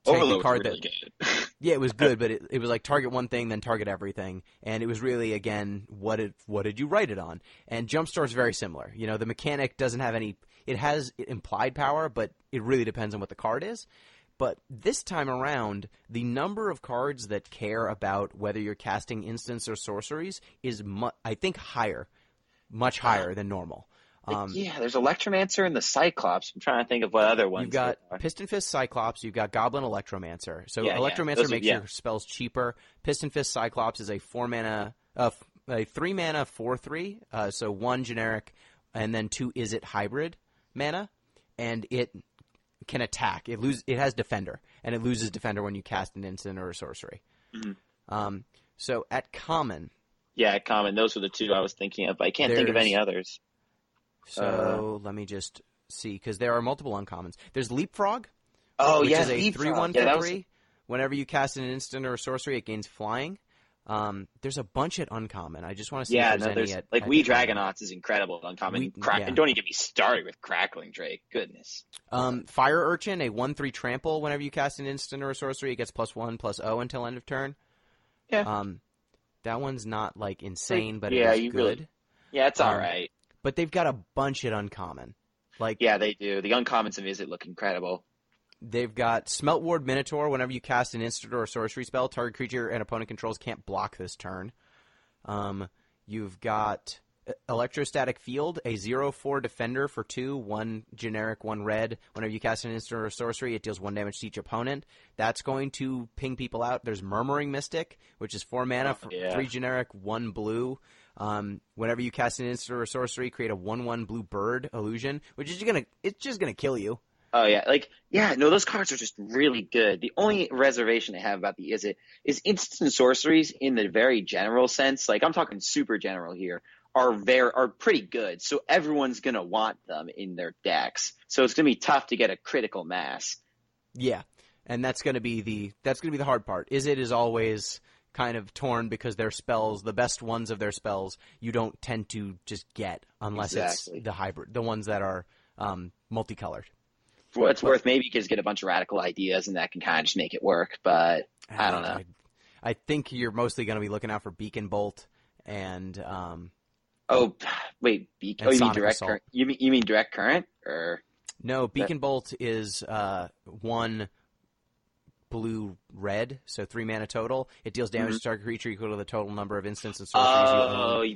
Overload was really good. Yeah, it was good, but it was like target one thing, then target everything, and it was really, again, what did you write it on? And Jumpstart is very similar. The mechanic doesn't have any. It has implied power, but it really depends on what the card is. But this time around, the number of cards that care about whether you're casting instants or sorceries is, I think, much higher than normal. There's Electromancer and the Cyclops. I'm trying to think of what other ones. You've got Piston Fist Cyclops. You've got Goblin Electromancer. So Electromancer makes your spells cheaper. Piston Fist Cyclops is a 3-mana 4/3. So 1 generic, and then 2 Izzet hybrid mana, and it can attack. It has Defender, and it loses Defender when you cast an instant or a sorcery. Mm-hmm. So at common. Yeah, at common. Those were the 2 I was thinking of. But I can't think of any others. So let me just see, because there are multiple uncommons. There's Leapfrog, which is a Leapfrog. 3/1 for 3. Whenever you cast an instant or a sorcery, it gains flying. There's a bunch at uncommon. I just want to see if there's any at We Dragonauts is incredible at uncommon. And don't even get me started with Crackling Drake. Goodness. Fire Urchin, a 1/3 trample. Whenever you cast an instant or a sorcery, it gets +1/+0 until end of turn. Yeah. That one's not like insane, but it's good. It's all right. But they've got a bunch at uncommon. They do. The uncommons of Izzet look incredible. They've got Smelt Ward Minotaur. Whenever you cast an instant or a sorcery spell, target creature and opponent controls can't block this turn. You've got Electrostatic Field, a 0/4 defender for 2, 1 generic, 1 red. Whenever you cast an instant or sorcery, it deals 1 damage to each opponent. That's going to ping people out. There's Murmuring Mystic, which is 4 mana, 3 generic, 1 blue. Whenever you cast an instant or sorcery, create a 1/1 blue bird illusion, which is just gonna kill you. Oh yeah, no, those cards are just really good. The only reservation I have about the is instant sorceries in the very general sense. Like I'm talking super general here. Are pretty good, so everyone's gonna want them in their decks. So it's gonna be tough to get a critical mass. Yeah, and that's gonna be the hard part. Is always kind of torn because their spells, the best ones of their spells, you don't tend to just get unless it's the hybrid, the ones that are multicolored. For what it's worth, maybe you can just get a bunch of radical ideas, and that can kind of just make it work. But I don't know. I think you're mostly going to be looking out for Beacon Bolt and. Oh wait, you mean direct Assault. current? You mean direct current or? No, Beacon Bolt is 1 blue red, so 3 mana total. It deals damage to target creature equal to the total number of instants and sorceries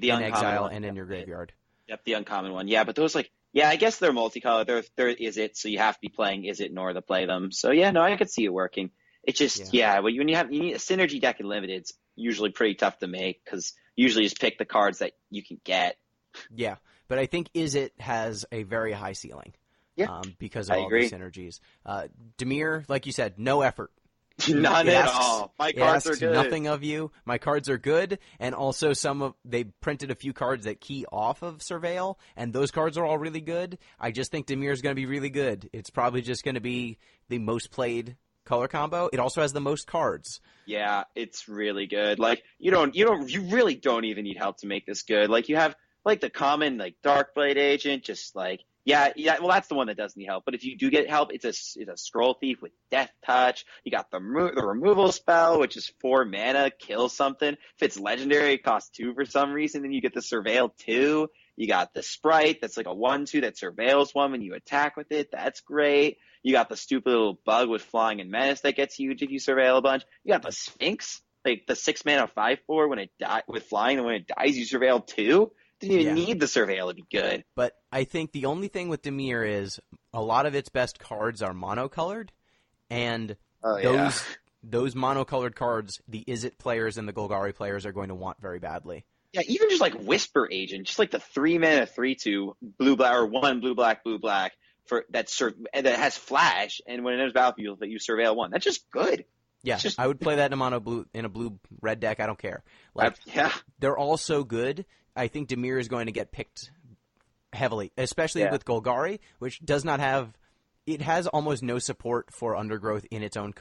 you own in exile one. And in your graveyard. Yep, the uncommon one. Yeah, but those I guess they're multicolored. There is it, so you have to be playing is it in order to play them. So yeah, no, I could see it working. It just when you need a synergy deck in limited, it's usually pretty tough to make because usually just pick the cards that you can get. Yeah, but I think is it has a very high ceiling. Yeah, because of all the synergies. Dimir, like you said, no effort. None at all. My cards are good. Nothing of you. My cards are good, and also they printed a few cards that key off of Surveil, and those cards are all really good. I just think Dimir is going to be really good. It's probably just going to be the most played color combo. It also has the most cards. Yeah, it's really good. Like you really don't even need help to make this good. Like you have like the common like Darkblade Agent, just like. Yeah. Well, that's the one that does need help. But if you do get help, it's a Scroll Thief with Death Touch. You got the removal spell, which is 4 mana, kill something. If it's legendary, it costs 2 for some reason. Then you get the Surveil 2. You got the Sprite that's like a 1/2 that surveils one when you attack with it. That's great. You got the stupid little bug with Flying and Menace that gets huge if you surveil a bunch. You got the Sphinx, like the 6 mana 5/4 when it with Flying, and when it dies, you surveil 2. Didn't even need the Surveil to be good. But I think the only thing with Dimir is a lot of its best cards are monocolored, and those monocolored cards, the Izzet players and the Golgari players are going to want very badly. Yeah, even just like Whisper Agent, just like the 3 mana 3/2 blue black or 1 blue black for that has flash, and when it enters battlefield, that you surveil 1. That's just good. Yeah, I would play that in a blue red deck. I don't care. They're all so good. I think Dimir is going to get picked heavily, especially with Golgari, which does not have. It has almost no support for Undergrowth in its own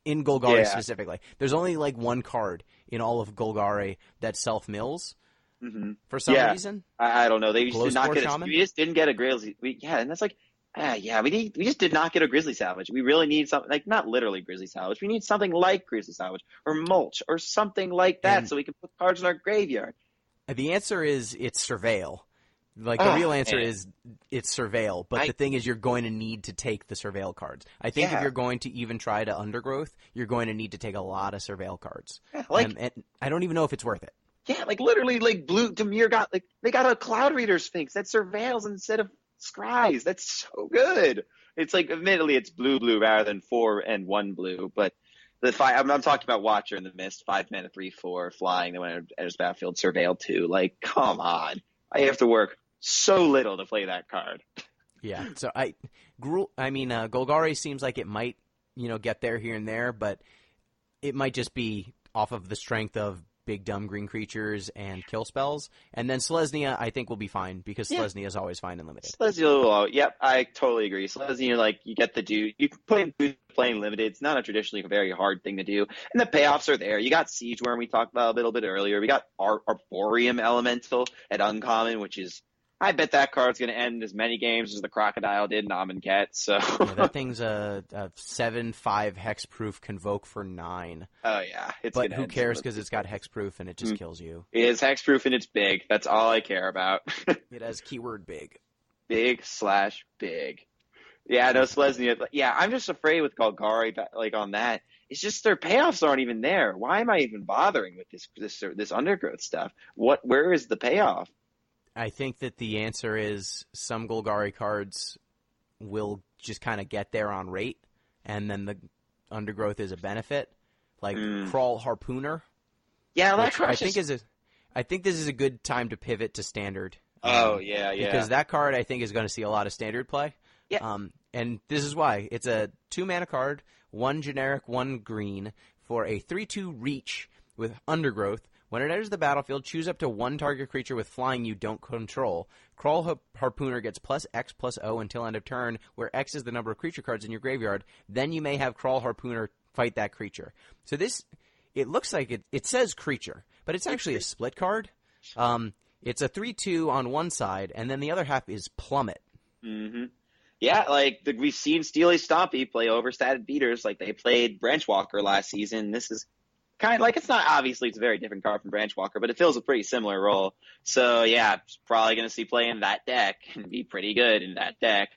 in Golgari specifically. There's only like 1 card in all of Golgari that self-mills for some reason. I don't know. They just did not get we just didn't get a Grizzly. And that's like, we just did not get a Grizzly Salvage. We really need something, like not literally Grizzly Salvage. We need something like Grizzly Salvage or Mulch or something like that so we can put cards in our graveyard. The answer is it's Surveil. The real answer is it's Surveil, but the thing is you're going to need to take the Surveil cards. I think if you're going to even try to Undergrowth, you're going to need to take a lot of Surveil cards. Yeah, and I don't even know if it's worth it. Yeah, like literally like Blue Dimir they got a Cloud Reader Sphinx that surveils instead of scries. That's so good. It's like admittedly it's blue rather than 4 and 1 blue, but I'm talking about Watcher in the Mist, 5 mana 3/4 flying. Then when it enters battlefield, surveil 2. Like, come on! I have to work so little to play that card. Yeah. So Golgari seems like it might get there here and there, but it might just be off of the strength of big dumb green creatures and kill spells. And then Selesnya, I think, will be fine because Selesnya is always fine and limited. Selesnya, yep, I totally agree. Selesnya, you get the dude. You can put in playing limited. It's not a traditionally very hard thing to do. And the payoffs are there. You got Siege Worm we talked about a little bit earlier. We got Arboreum Elemental at Uncommon, which is, I bet that card's going to end as many games as the Crocodile did in Amonkhet. So that thing's a 7/5 hexproof Convoke for 9. Oh yeah, but who cares because it's got hexproof and it just kills you. It is hexproof and it's big. That's all I care about. It has keyword big. Big/big. Yeah, no Selesnya. Yeah, I'm just afraid with Golgari on that. It's just their payoffs aren't even there. Why am I even bothering with this undergrowth stuff? Where is the payoff? I think that the answer is some Golgari cards will just kind of get there on rate, and then the undergrowth is a benefit, like Crawl Harpooner. Yeah, I think this is a good time to pivot to standard. Yeah. Because that card I think is going to see a lot of standard play. Yeah. And this is why. It's a 2-mana card, 1 generic, 1 green, for a 3/2 reach with undergrowth. When it enters the battlefield, choose up to 1 target creature with flying you don't control. Crawl Harpooner gets +X/+O until end of turn, where X is the number of creature cards in your graveyard. Then you may have Crawl Harpooner fight that creature. So this, it looks like it says creature, but it's actually a split card. It's a 3/2 on one side, and then the other half is Plummet. Mm-hmm. Yeah, like we've seen Steely Stompy play overstated beaters, like they played Branchwalker last season. This is kind of like, it's a very different card from Branchwalker, but it fills a pretty similar role. So yeah, it's probably going to see play in that deck and be pretty good in that deck.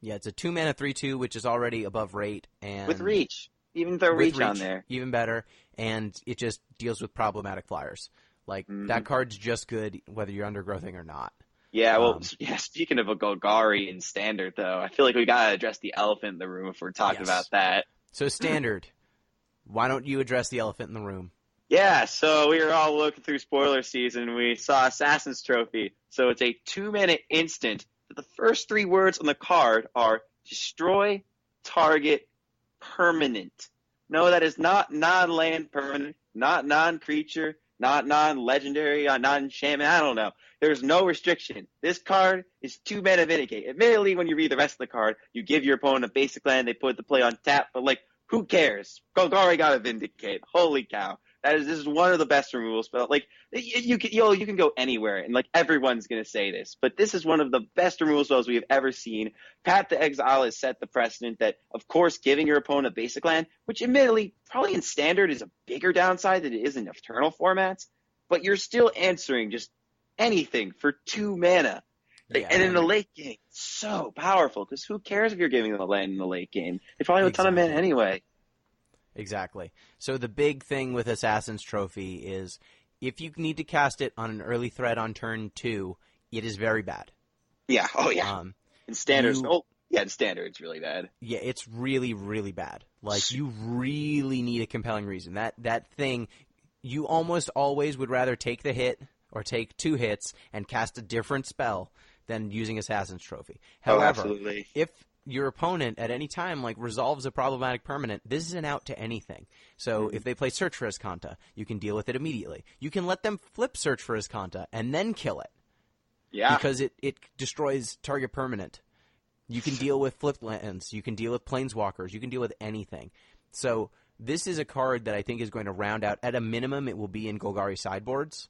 Yeah, it's a 2-mana 3/2, which is already above rate, and with reach, even throw reach on there, even better, and it just deals with problematic flyers. Like that card's just good whether you're undergrowthing or not. Yeah, well, speaking of a Golgari in Standard, though, I feel like we got to address the elephant in the room if we're talking about that. So Standard, why don't you address the elephant in the room? Yeah, so we were all looking through spoiler season. We saw Assassin's Trophy. So it's a 2-minute instant. The first 3 words on the card are destroy target permanent. No, that is not non-land permanent, not non-creature, not non-legendary, non-enchantment. I don't know. There's no restriction. This card is 2-mana Vindicate. Admittedly, when you read the rest of the card, you give your opponent a basic land, they put the play on tap, but like, who cares? Golgari got a Vindicate. Holy cow. This is one of the best removals, but like, you can go anywhere, and like, everyone's gonna say this, but this is one of the best removal spells we have ever seen. Path to Exile has set the precedent that, of course, giving your opponent a basic land, which admittedly, probably in Standard is a bigger downside than it is in Nocturnal formats, but you're still answering just anything for 2 mana. Yeah, and in the late game, it's so powerful, because who cares if you're giving them a land in the late game? They probably have a ton of mana anyway. Exactly. So the big thing with Assassin's Trophy is if you need to cast it on an early threat on turn 2, it is very bad. Yeah. Oh, yeah. In Standard, in Standard, it's really bad. Yeah, it's really, really bad. Like, you really need a compelling reason. That thing, you almost always would rather take the hit or take 2 hits and cast a different spell than using Assassin's Trophy. However, if your opponent at any time like resolves a problematic permanent, this is an out to anything. So if they play Search for Azcanta, you can deal with it immediately. You can let them flip Search for Azcanta and then kill it. Yeah. Because it destroys target permanent. You can deal with flipped lands. You can deal with planeswalkers. You can deal with anything. So this is a card that I think is going to round out. At a minimum, it will be in Golgari sideboards.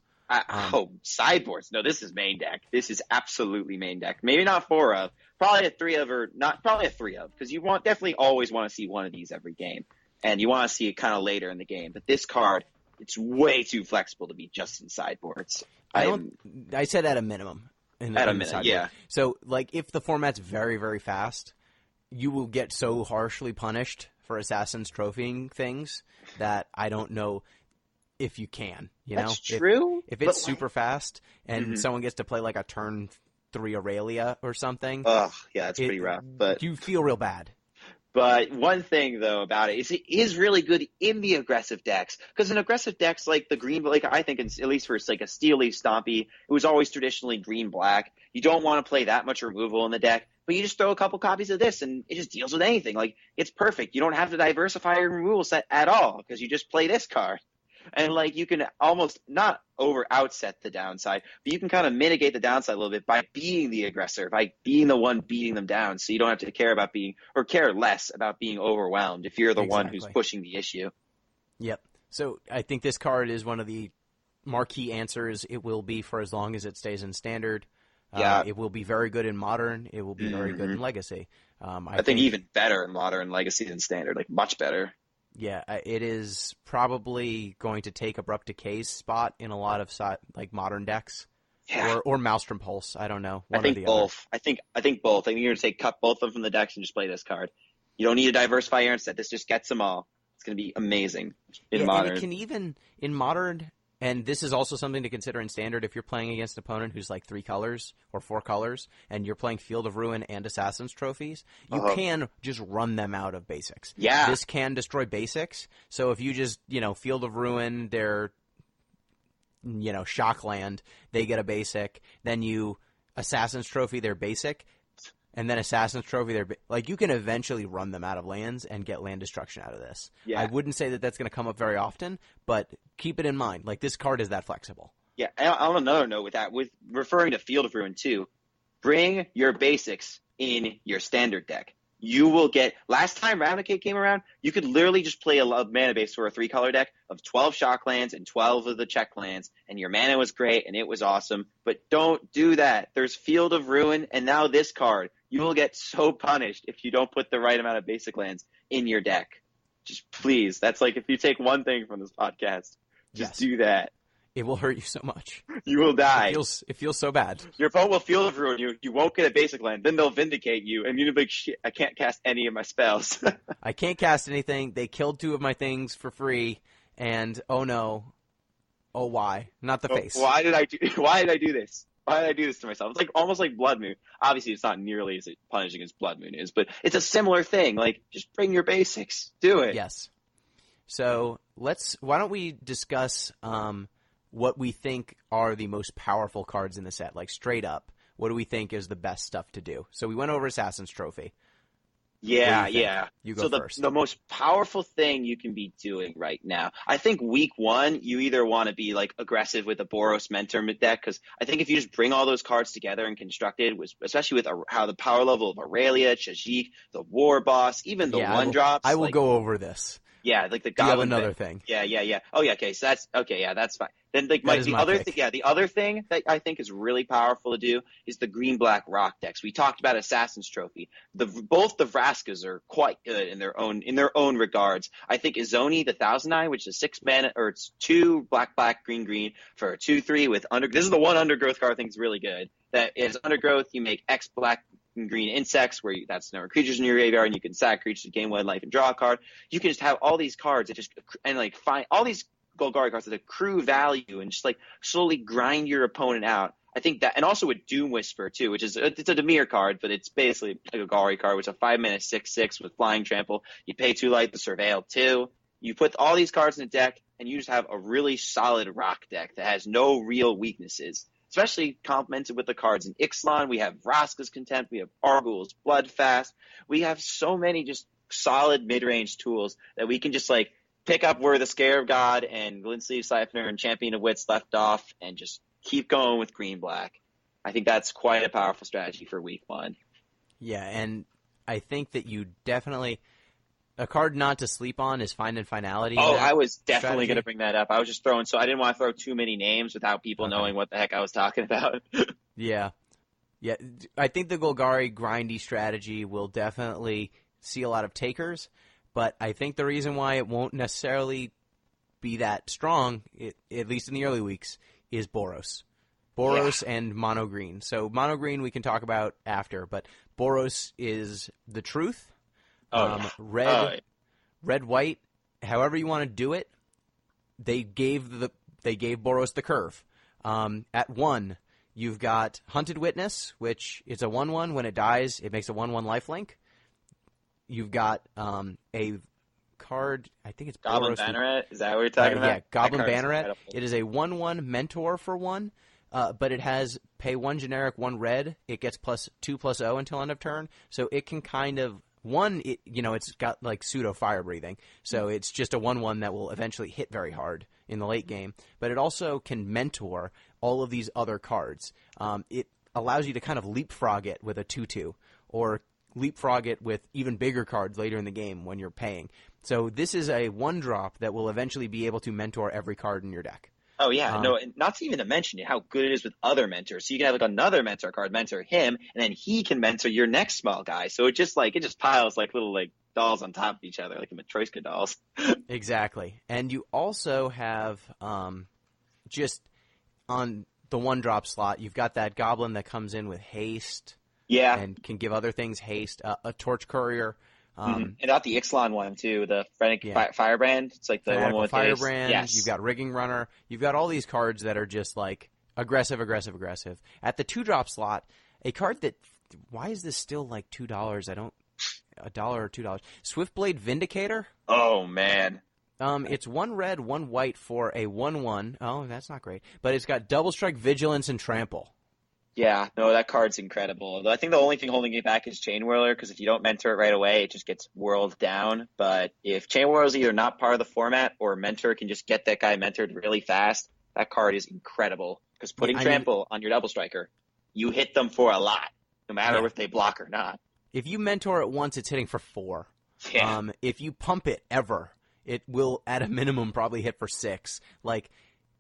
Sideboards. No, this is main deck. This is absolutely main deck. Maybe not 4 of, probably a 3 of, or not, probably a 3 of, because you definitely always want to see one of these every game, and you want to see it kind of later in the game. But this card, it's way too flexible to be just in sideboards. I said at a minimum. At a minimum, yeah. So, like, if the format's very, very fast, you will get so harshly punished for Assassin's Trophying things that I don't know if you can, That's true. If it's super fast and someone gets to play like a turn 3 Aurelia or something. Oh, yeah, it's pretty rough. But you feel real bad. But one thing though about it is really good in the aggressive decks, because in aggressive decks like the green, like I think at least for like a Steely Stompy, it was always traditionally green black. You don't want to play that much removal in the deck, but you just throw a couple copies of this and it just deals with anything. Like, it's perfect. You don't have to diversify your removal set at all because you just play this card. And, like, you can almost not outset the downside, but you can kind of mitigate the downside a little bit by being the aggressor, by being the one beating them down, so you don't have to care about care less about being overwhelmed if you're the one who's pushing the issue. Yep. So I think this card is one of the marquee answers. It will be for as long as it stays in Standard. It will be very good in Modern. It will be very good in Legacy. I think even better in Modern Legacy than Standard, like much better. Yeah, it is probably going to take Abrupt Decay's spot in a lot of modern decks, or Maelstrom Pulse. I don't know. I think both. I think both. I think you're going to cut both of them from the decks and just play this card. You don't need to diversify your set. This just gets them all. going to be amazing in Yeah, Modern. and it can even, in Modern, and this is also something to consider in Standard if you're playing against an opponent who's like 3 colors or 4 colors, and you're playing Field of Ruin and Assassin's Trophies, you can just run them out of basics. Yeah. This can destroy basics, so if you just, Field of Ruin, they're, Shockland, they get a basic, then you Assassin's Trophy, they're basic, and then Assassin's Trophy, you can eventually run them out of lands and get land destruction out of this. Yeah. I wouldn't say that that's going to come up very often, but keep it in mind. This card is that flexible. Yeah, and on another note with that, with referring to Field of Ruin too, bring your basics in your Standard deck. You will get – last time Ravnica came around, you could literally just play a mana base for a 3-color deck of 12 shock lands and 12 of the check lands, and your mana was great and it was awesome. But don't do that. There's Field of Ruin and now this card. You will get so punished if you don't put the right amount of basic lands in your deck. Just please. That's like if you take one thing from this podcast, just do that. It will hurt you so much. You will die. It feels so bad. Your opponent will Field of Ruin you. You won't get a basic land. Then they'll Vindicate you, and you'll be like, shit, I can't cast any of my spells. I can't cast anything. They killed 2 of my things for free, and oh no. Oh, why? Not the face. Why did I do this? Why did I do this to myself? It's almost like Blood Moon. Obviously, it's not nearly as punishing as Blood Moon is, but it's a similar thing. Just bring your basics. Do it. Yes. So why don't we discuss what we think are the most powerful cards in the set, straight up. What do we think is the best stuff to do? So we went over Assassin's Trophy. Yeah. You go first. The most powerful thing you can be doing right now, I think week 1, you either want to be aggressive with a Boros Mentor deck, because I think if you just bring all those cards together and construct it, especially with how the power level of Aurelia, Chajik, the War Boss, even the 1-drops. I will go over this. Yeah, the Do you Goblin have another thing? Yeah. Oh, yeah. Okay, so that's okay. Yeah, that's fine. Then the other thing that I think is really powerful to do is the green-black rock decks. We talked about Assassin's Trophy. Both the Vraskas are quite good in their own regards. I think Izoni, the 1009, which is 6 mana, or it's 2 black, green for a 2/3 with This is the one Undergrowth card I think is really good. That is Undergrowth. You make X black and green insects, that's number of creatures in your graveyard, and you can sack creatures to gain 1 life and draw a card. You can just have all these cards that find all these Golgari cards that accrue value and just slowly grind your opponent out. I think that, and also with Doom Whisper too, which is it's a Dimir card, but it's basically a Golgari card, which is a 5-mana 6/6 with flying trample. You pay 2 light to Surveil 2. You put all these cards in a deck, and you just have a really solid rock deck that has no real weaknesses. Especially complemented with the cards in Ixalan. We have Vraska's Contempt. We have Argul's Bloodfast. We have so many just solid mid-range tools that we can just pick up where the Scarab God and Glintsleeve Siphoner and Champion of Wits left off and just keep going with green-black. I think that's quite a powerful strategy for week 1. Yeah, and I think that you definitely – a card not to sleep on is Find and Finality. Oh, I was definitely going to bring that up. I was just throwing – so I didn't want to throw too many names without people knowing what the heck I was talking about. Yeah. I think the Golgari grindy strategy will definitely see a lot of takers, but I think the reason why it won't necessarily be that strong, at least in the early weeks, is Boros. And Mono Green. So Mono Green we can talk about after, but Boros is the truth. Red, white, however you want to do it, they gave Boros the curve. At 1, you've got Hunted Witness, which is a 1/1. When it dies, it makes a 1/1 lifelink. You've got a card, I think it's Goblin Boros. Banneret? Is that what you're talking about? Yeah, Goblin Banneret. It is a 1/1 Mentor for 1, but it has pay 1 generic, 1 red. It gets +2/+0 until end of turn, so it can kind of it's got pseudo fire breathing, so it's just a 1/1 that will eventually hit very hard in the late game. But it also can mentor all of these other cards. It allows you to kind of leapfrog it with a 2/2, or leapfrog it with even bigger cards later in the game when you're paying. So this is a 1-drop that will eventually be able to mentor every card in your deck. Oh, yeah. No, and not to even mention how good it is with other mentors. So you can have another mentor card mentor him, and then he can mentor your next small guy. So it just piles little dolls on top of each other, like Matryoshka dolls. Exactly. And you also have just on the 1-drop slot, you've got that goblin that comes in with haste. Yeah. And can give other things haste. A Torch Courier And not the Ixalan one too, the Fennec Yeah. Firebrand. It's like the Fanatical one with Firebrand. Yes. You've got Rigging Runner. You've got all these cards that are just like aggressive. At the 2-drop slot, a card that, why is this still like $2? $1 or $2. Swiftblade Vindicator. Oh man. It's 1 red, 1 white for a 1/1. Oh, that's not great. But it's got Double Strike, Vigilance, and Trample. Yeah, no, that card's incredible. Although I think the only thing holding it back is Chain Whirler, because if you don't mentor it right away, it just gets whirled down. But if Chain Whirler is either not part of the format or mentor can just get that guy mentored really fast, that card is incredible. Because putting Trample on your Double Striker, you hit them for a lot, no matter if they block or not. If you mentor it once, it's hitting for 4. Yeah. If you pump it ever, it will at a minimum probably hit for 6. Yeah.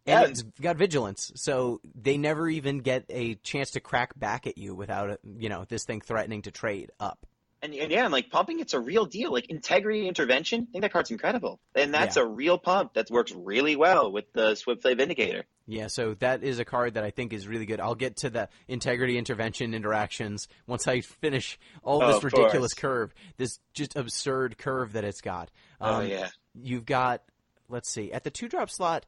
And it's got Vigilance, so they never even get a chance to crack back at you without this thing threatening to trade up. And like pumping, it's a real deal. Like Integrity Intervention, I think that card's incredible. And that's a real pump that works really well with the Swiftblade Vindicator. Yeah, so that is a card that I think is really good. I'll get to the Integrity Intervention interactions once I finish all this ridiculous curve, this just absurd curve that it's got. You've got, let's see, at the 2-drop slot,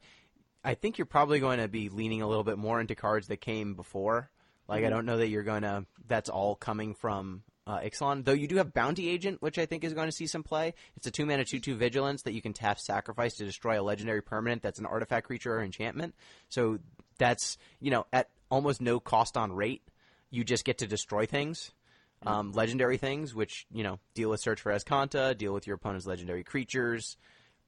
I think you're probably going to be leaning a little bit more into cards that came before. I don't know that that's all coming from Ixalan, though you do have Bounty Agent, which I think is going to see some play. It's a 2-mana 2/2 Vigilance that you can tap Sacrifice to destroy a legendary permanent that's an artifact, creature, or enchantment. So that's, at almost no cost on rate, you just get to destroy things, legendary things, which, deal with Search for Azcanta, deal with your opponent's legendary creatures.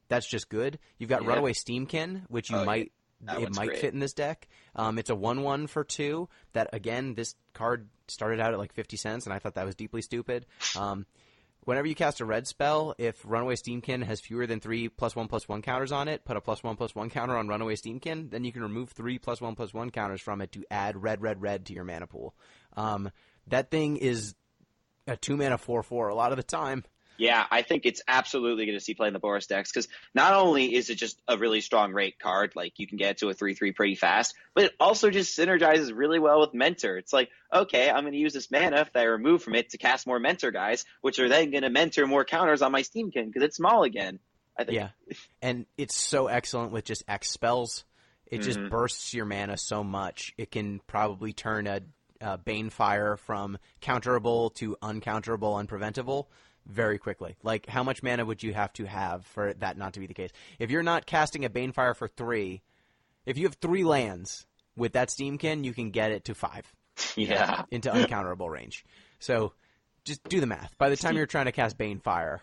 That's just good. You've got Runaway Steamkin, which might fit in this deck. It's a 1/1 for 2 that, again, this card started out at like 50 cents, and I thought that was deeply stupid. Whenever you cast a red spell, if Runaway Steamkin has fewer than 3 +1/+1 counters on it, put a +1/+1 counter on Runaway Steamkin, then you can remove 3 +1/+1 counters from it to add red to your mana pool. That thing is a 2-mana 4/4 a lot of the time. Yeah, I think it's absolutely going to see play in the Boros decks, because not only is it just a really strong rate card, like you can get to a 3/3 pretty fast, but it also just synergizes really well with Mentor. It's like, okay, I'm going to use this mana that I remove from it to cast more Mentor guys, which are then going to mentor more counters on my Steamkin because it's small again. I think. Yeah, and it's so excellent with just X spells. It just bursts your mana so much. It can probably turn a Banefire from counterable to uncounterable, unpreventable very quickly. Like, how much mana would you have for that not to be the case? If you're not casting a Banefire for 3, if you have 3 lands with that Steamkin, you can get it to 5. Yeah. Into uncounterable range. So, just do the math. By the time you're trying to cast Banefire,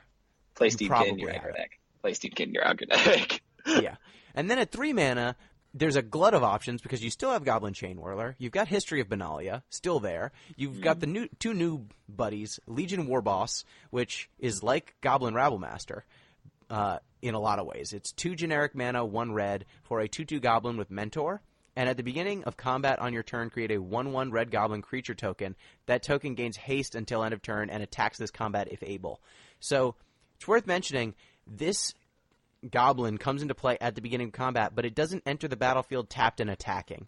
play Steamkin in your aggro deck. Play Steamkin in your aggro deck. Yeah. And then at 3 mana, there's a glut of options because you still have Goblin Chain Whirler. You've got History of Benalia, still there. You've got the two new buddies, Legion Warboss, which is like Goblin Rabblemaster in a lot of ways. It's 2 generic mana, 1 red for a 2/2 Goblin with Mentor. And at the beginning of combat on your turn, create a 1/1 red Goblin creature token. That token gains haste until end of turn and attacks this combat if able. So it's worth mentioning, this Goblin comes into play at the beginning of combat, but it doesn't enter the battlefield tapped and attacking,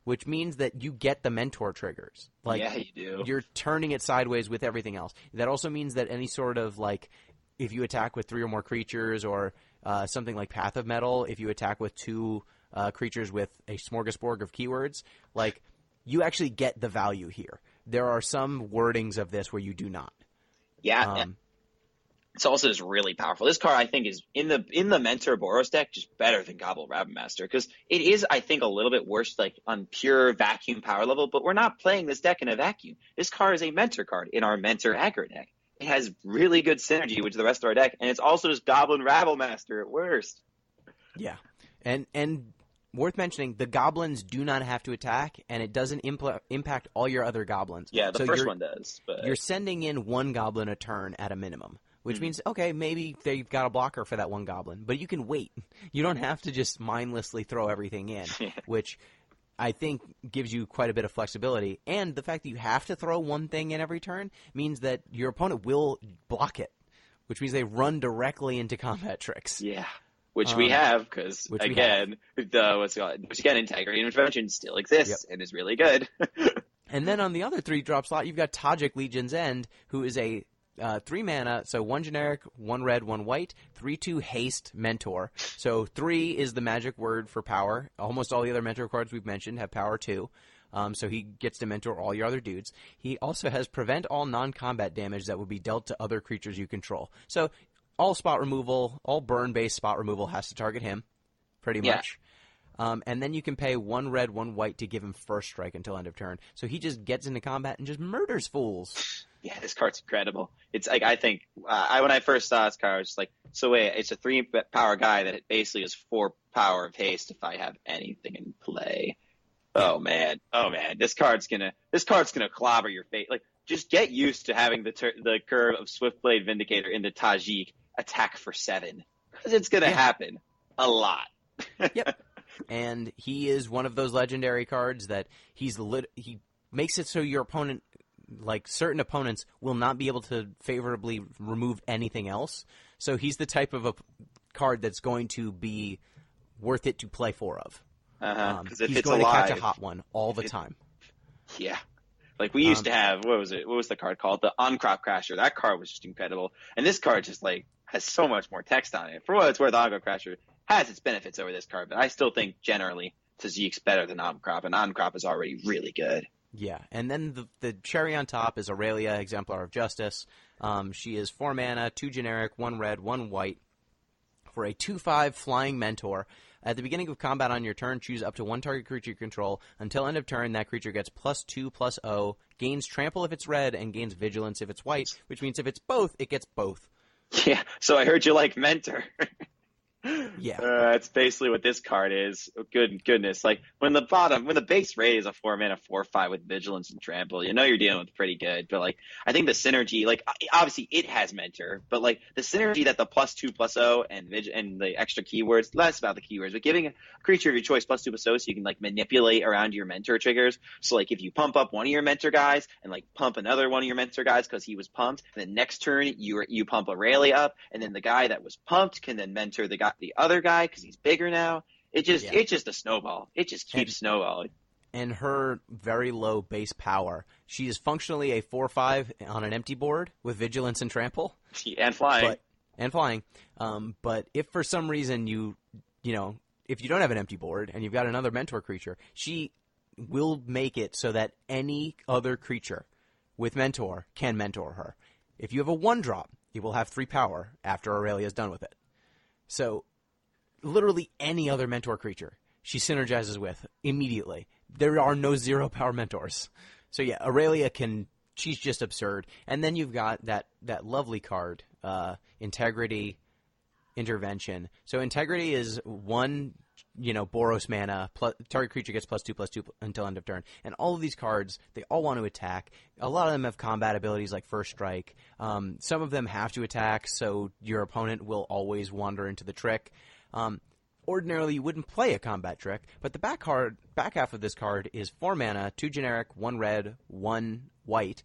which means that you get the Mentor triggers. Yeah, you do. You're turning it sideways with everything else. That also means that any sort of, if you attack with 3 or more creatures, or something like Path of Metal, if you attack with 2 creatures with a smorgasbord of keywords, you actually get the value here. There are some wordings of this where you do not. Yeah. It's also just really powerful. This card, I think, is in the Mentor Boros deck just better than Goblin Rabblemaster, because it is, I think, a little bit worse on pure vacuum power level, but we're not playing this deck in a vacuum. This card is a Mentor card in our Mentor aggro deck. It has really good synergy with the rest of our deck, and it's also just Goblin Rabblemaster at worst. Yeah, and worth mentioning, the goblins do not have to attack, and it doesn't impact all your other goblins. Yeah, the first one does. But you're sending in 1 goblin a turn at a minimum. Which means, okay, maybe they've got a blocker for that 1 goblin, but you can wait. You don't have to just mindlessly throw everything in, which I think gives you quite a bit of flexibility. And the fact that you have to throw 1 thing in every turn means that your opponent will block it, which means they run directly into combat tricks. Yeah, which we have, because, again, Integrity Intervention still exists and is really good. And then on the other 3-drop slot, you've got Tajik Legion's End, who is a 3 mana, so 1 generic, 1 red, 1 white, 3/2 haste mentor. So 3 is the magic word for power. Almost all the other mentor cards we've mentioned have power 2. So he gets to mentor all your other dudes. He also has prevent all non-combat damage that would be dealt to other creatures you control. So all spot removal, all burn-based spot removal has to target him, pretty much. And then you can pay 1 red, 1 white to give him first strike until end of turn. So he just gets into combat and just murders fools. Yeah, this card's incredible. It's like, I think, when I first saw this card, I was just like, so wait, it's a 3 power guy that it basically is 4 power of haste if I have anything in play. Oh man, this card's gonna clobber your face. Like, just get used to having the curve of Swiftblade Vindicator into Tajik attack for 7, because it's gonna happen a lot. Yep. And he is one of those legendary cards that he makes it so your opponent, like certain opponents, will not be able to favorably remove anything else. So he's the type of a card that's going to be worth it to play 4 of. Because if he's it's going alive, to catch a hot one all the time. Yeah. Like we used to have, what was the card called? The Uncrop Crasher. That card was just incredible. And this card just like has so much more text on it. For what it's worth, Uncrop Crasher has its benefits over this card, but I still think generally Tajik's better than Uncrop, and Uncrop is already really good. Yeah, and then the cherry on top is Aurelia, Exemplar of Justice. She is 4 mana, 2 generic, 1 red, 1 white, for a 2/5 flying mentor. At the beginning of combat on your turn, choose up to 1 target creature you control. Until end of turn, that creature gets +2/+0, gains trample if it's red, and gains vigilance if it's white, which means if it's both, it gets both. Yeah, so I heard you like Mentor. Yeah. That's basically what this card is. Goodness. Like, when the base rate is a 4 mana 4/5 with vigilance and trample, you know you're dealing with pretty good. But like, I think the synergy, like, obviously it has mentor, but like the synergy that the +2/+0 and the extra keywords, less about the keywords, but giving a creature of your choice +2/+0 so you can like manipulate around your mentor triggers. So like, if you pump up one of your mentor guys and like pump another one of your mentor guys because he was pumped, and then next turn you pump Aurelia up, and then the guy that was pumped can then mentor the other guy because he's bigger now. It's just a snowball. It just keeps snowballing. And her very low base power, she is functionally a 4/5 on an empty board with vigilance and trample. And flying. But if for some reason if you don't have an empty board and you've got another mentor creature, she will make it so that any other creature with mentor can mentor her. If you have a 1-drop, it will have 3 power after Aurelia's done with it. So literally any other mentor creature she synergizes with immediately. There are no 0 power mentors. So yeah, Aurelia she's just absurd. And then you've got that lovely card, Integrity, Intervention. So Integrity is 1, Boros mana, target creature gets +2/+2 until end of turn. And all of these cards, they all want to attack. A lot of them have combat abilities like First Strike. Some of them have to attack, so your opponent will always wander into the trick. Ordinarily, you wouldn't play a combat trick, but the back half of this card is 4 mana, 2 generic, 1 red, 1 white.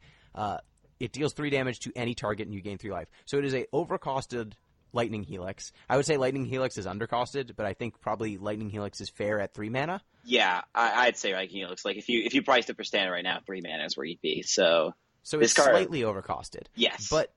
It deals 3 damage to any target, and you gain 3 life. So it is a overcosted Lightning Helix. I would say Lightning Helix is undercosted, but I think probably Lightning Helix is fair at 3 mana. Yeah, I'd say Lightning Helix. Like, if you priced it for standard right now, 3 mana is where you'd be. So it's slightly overcosted. Yes. But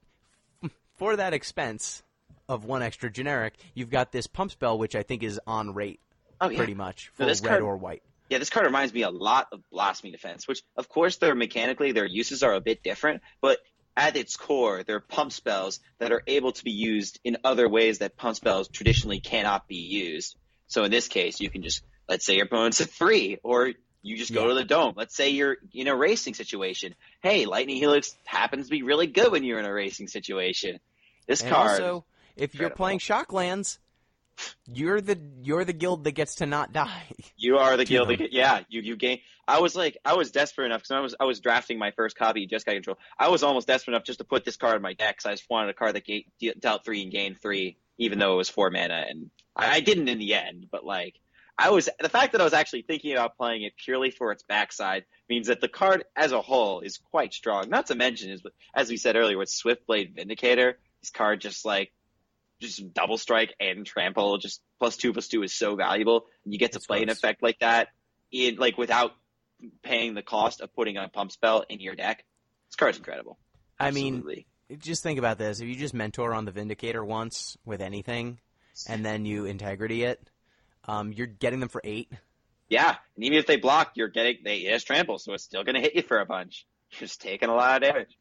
for that expense of 1 extra generic, you've got this pump spell, which I think is on rate pretty much for red or white. Yeah, this card reminds me a lot of Blasphemy Defense, which, of course, their uses are a bit different, but at its core, they're pump spells that are able to be used in other ways that pump spells traditionally cannot be used. So in this case, you can just, let's say your opponent's a 3, or you just go to the dome. Let's say you're in a racing situation. Hey, Lightning Helix happens to be really good when you're in a racing situation. This card. Also, if you're playing Shocklands, you're the guild that gets to not die. You are the guild that you gain. I was desperate enough because I was drafting my first copy of Jeskai Control. I was almost desperate enough just to put this card in my deck because I just wanted a card that dealt 3 and gained 3, even though it was 4 mana, and I didn't in the end. But like, the fact that I was actually thinking about playing it purely for its backside means that the card as a whole is quite strong. Not to mention, as we said earlier, with Swiftblade Vindicator, this card just double strike and trample, just +2/+2 is so valuable. And you get to play an effect like that without paying the cost of putting a pump spell in your deck. This card's incredible. Absolutely. I mean, just think about this. If you just mentor on the Vindicator once with anything, and then you integrity it, you're getting them for 8. Yeah, and even if they block, it has trample, so it's still going to hit you for a bunch. You're just taking a lot of damage.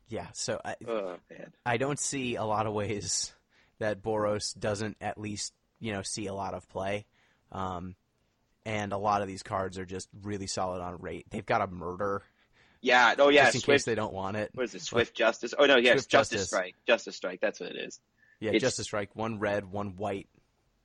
Yeah, so Oh, man. I don't see a lot of ways that Boros doesn't at least, see a lot of play. And a lot of these cards are just really solid on rate. They've got a murder. Yeah, oh yeah, just in case they don't want it. What is it, Swift Justice? Oh no, yeah, it's Swift Justice Strike. Justice Strike, that's what it is. Yeah, Justice Strike, 1 red, 1 white.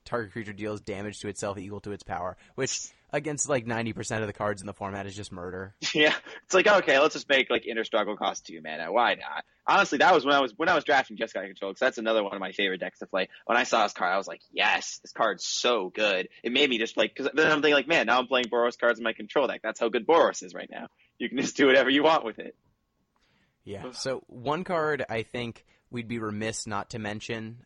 Target creature deals damage to itself equal to its power, which against like 90% of the cards in the format is just murder. Yeah, it's like, okay, let's just make like Inner Struggle cost 2 mana. Why not? Honestly, that was when I was drafting Jeskai Control, because that's another one of my favorite decks to play. When I saw this card, I was like, yes, this card's so good. It made me just like, because then I'm thinking like, man, now I'm playing Boros cards in my control deck. That's how good Boros is right now. You can just do whatever you want with it. Yeah. So one card I think we'd be remiss not to mention,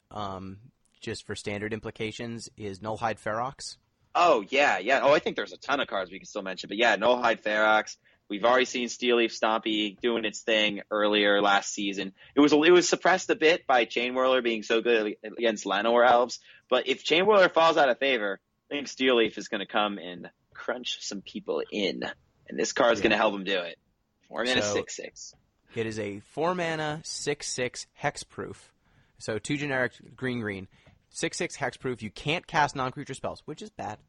just for standard implications, is Nullhide Ferox. Oh, yeah. Oh, I think there's a ton of cards we can still mention. But yeah, Nullhide Ferox. We've already seen Steelleaf Stompy doing its thing earlier last season. It was suppressed a bit by Chain Whirler being so good against Llanowar Elves. But if Chain Whirler falls out of favor, I think Steelleaf is going to come and crunch some people in. And this card is going to help him do it. 4 mana, 6/6. It is a 4 mana, 6/6 hexproof. So 2 generic green. 6/6 hexproof. You can't cast non-creature spells, which is bad.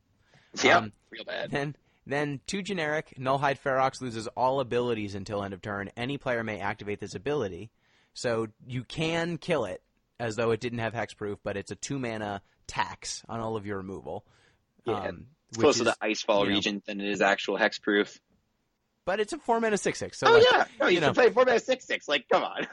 Yeah, real bad. Then 2 generic, Nullhide Ferox loses all abilities until end of turn. Any player may activate this ability. So you can kill it as though it didn't have hexproof, but it's a 2 mana tax on all of your removal. Yeah, it's closer to the Icefall region than it is actual hexproof. But it's a 4 mana 6/6. So you can play 4 mana 6/6. Like, come on.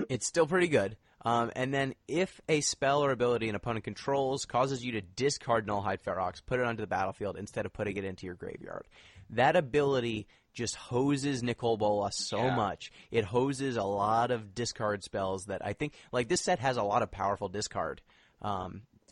It's still pretty good. And then if a spell or ability an opponent controls causes you to discard Nullhide Ferox, put it onto the battlefield instead of putting it into your graveyard. That ability just hoses Nicol Bolas so much. It hoses a lot of discard spells that I think, like, this set has a lot of powerful discard.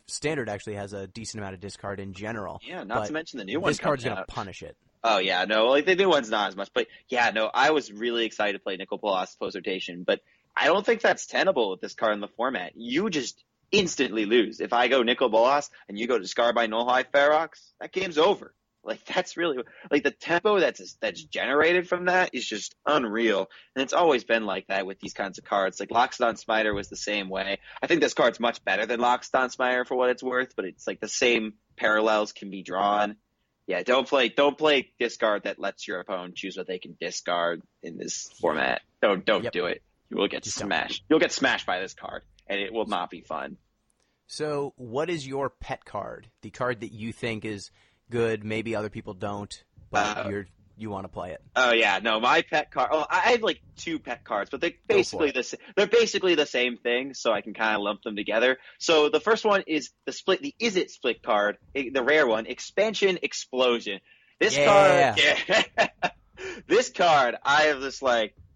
Standard actually has a decent amount of discard in general. Yeah, not to mention the new one. This card's going to punish it. Oh, yeah, no, like the new one's not as much. But, yeah, no, I was really excited to play Nicol Bolas post-rotation, but I don't think that's tenable with this card in the format. You just instantly lose. If I go Nicol Bolas and you go discard by Nullhide Ferox, that game's over. Like, that's really, like, the tempo that's generated from that is just unreal. And it's always been like that with these kinds of cards. Like, Loxodon Smiter was the same way. I think this card's much better than Loxodon Smiter for what it's worth, but it's like the same parallels can be drawn. Yeah, don't play discard that lets your opponent choose what they can discard in this format. Don't do it. You will get smashed. You'll get smashed by this card, and it will not be fun. So, what is your pet card? The card that you think is good, maybe other people don't, but you want to play it. Oh yeah, no, my pet card. Oh, I have like 2 pet cards, but they're basically the same thing, so I can kind of lump them together. So the first one is the Is It split card, the rare one, Expansion Explosion. This card, this card,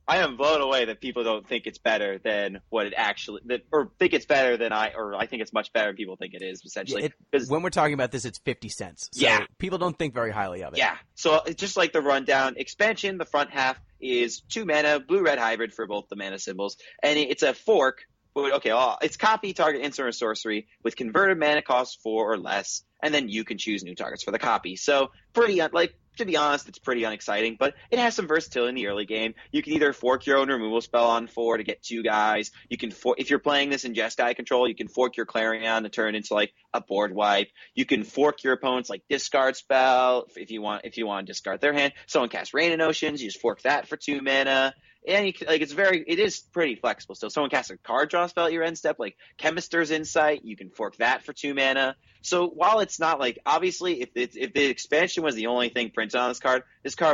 I am blown away that people don't think it's better than what it actually, or think it's better than I think it's much better than people think it is, essentially. When we're talking about this, it's 50 cents. So people don't think very highly of it. Yeah. So it's just like the rundown. Expansion, the front half is 2 mana, blue-red hybrid for both the mana symbols. And it's a fork. It's copy, target, instant, or sorcery with converted mana cost 4 or less. And then you can choose new targets for the copy. So to be honest, it's pretty unexciting, but it has some versatility in the early game. You can either fork your own removal spell on 4 to get 2 guys. You can if you're playing this in Jeskai control, you can fork your Clarion to turn into like a board wipe. You can fork your opponent's like discard spell if you want to discard their hand. Someone casts Rain in Oceans, you just fork that for 2 mana. And it is pretty flexible still. Someone casts a card draw spell at your end step, like Chemister's Insight, you can fork that for 2 mana. So while it's not like, obviously, if the expansion was the only thing printed on this card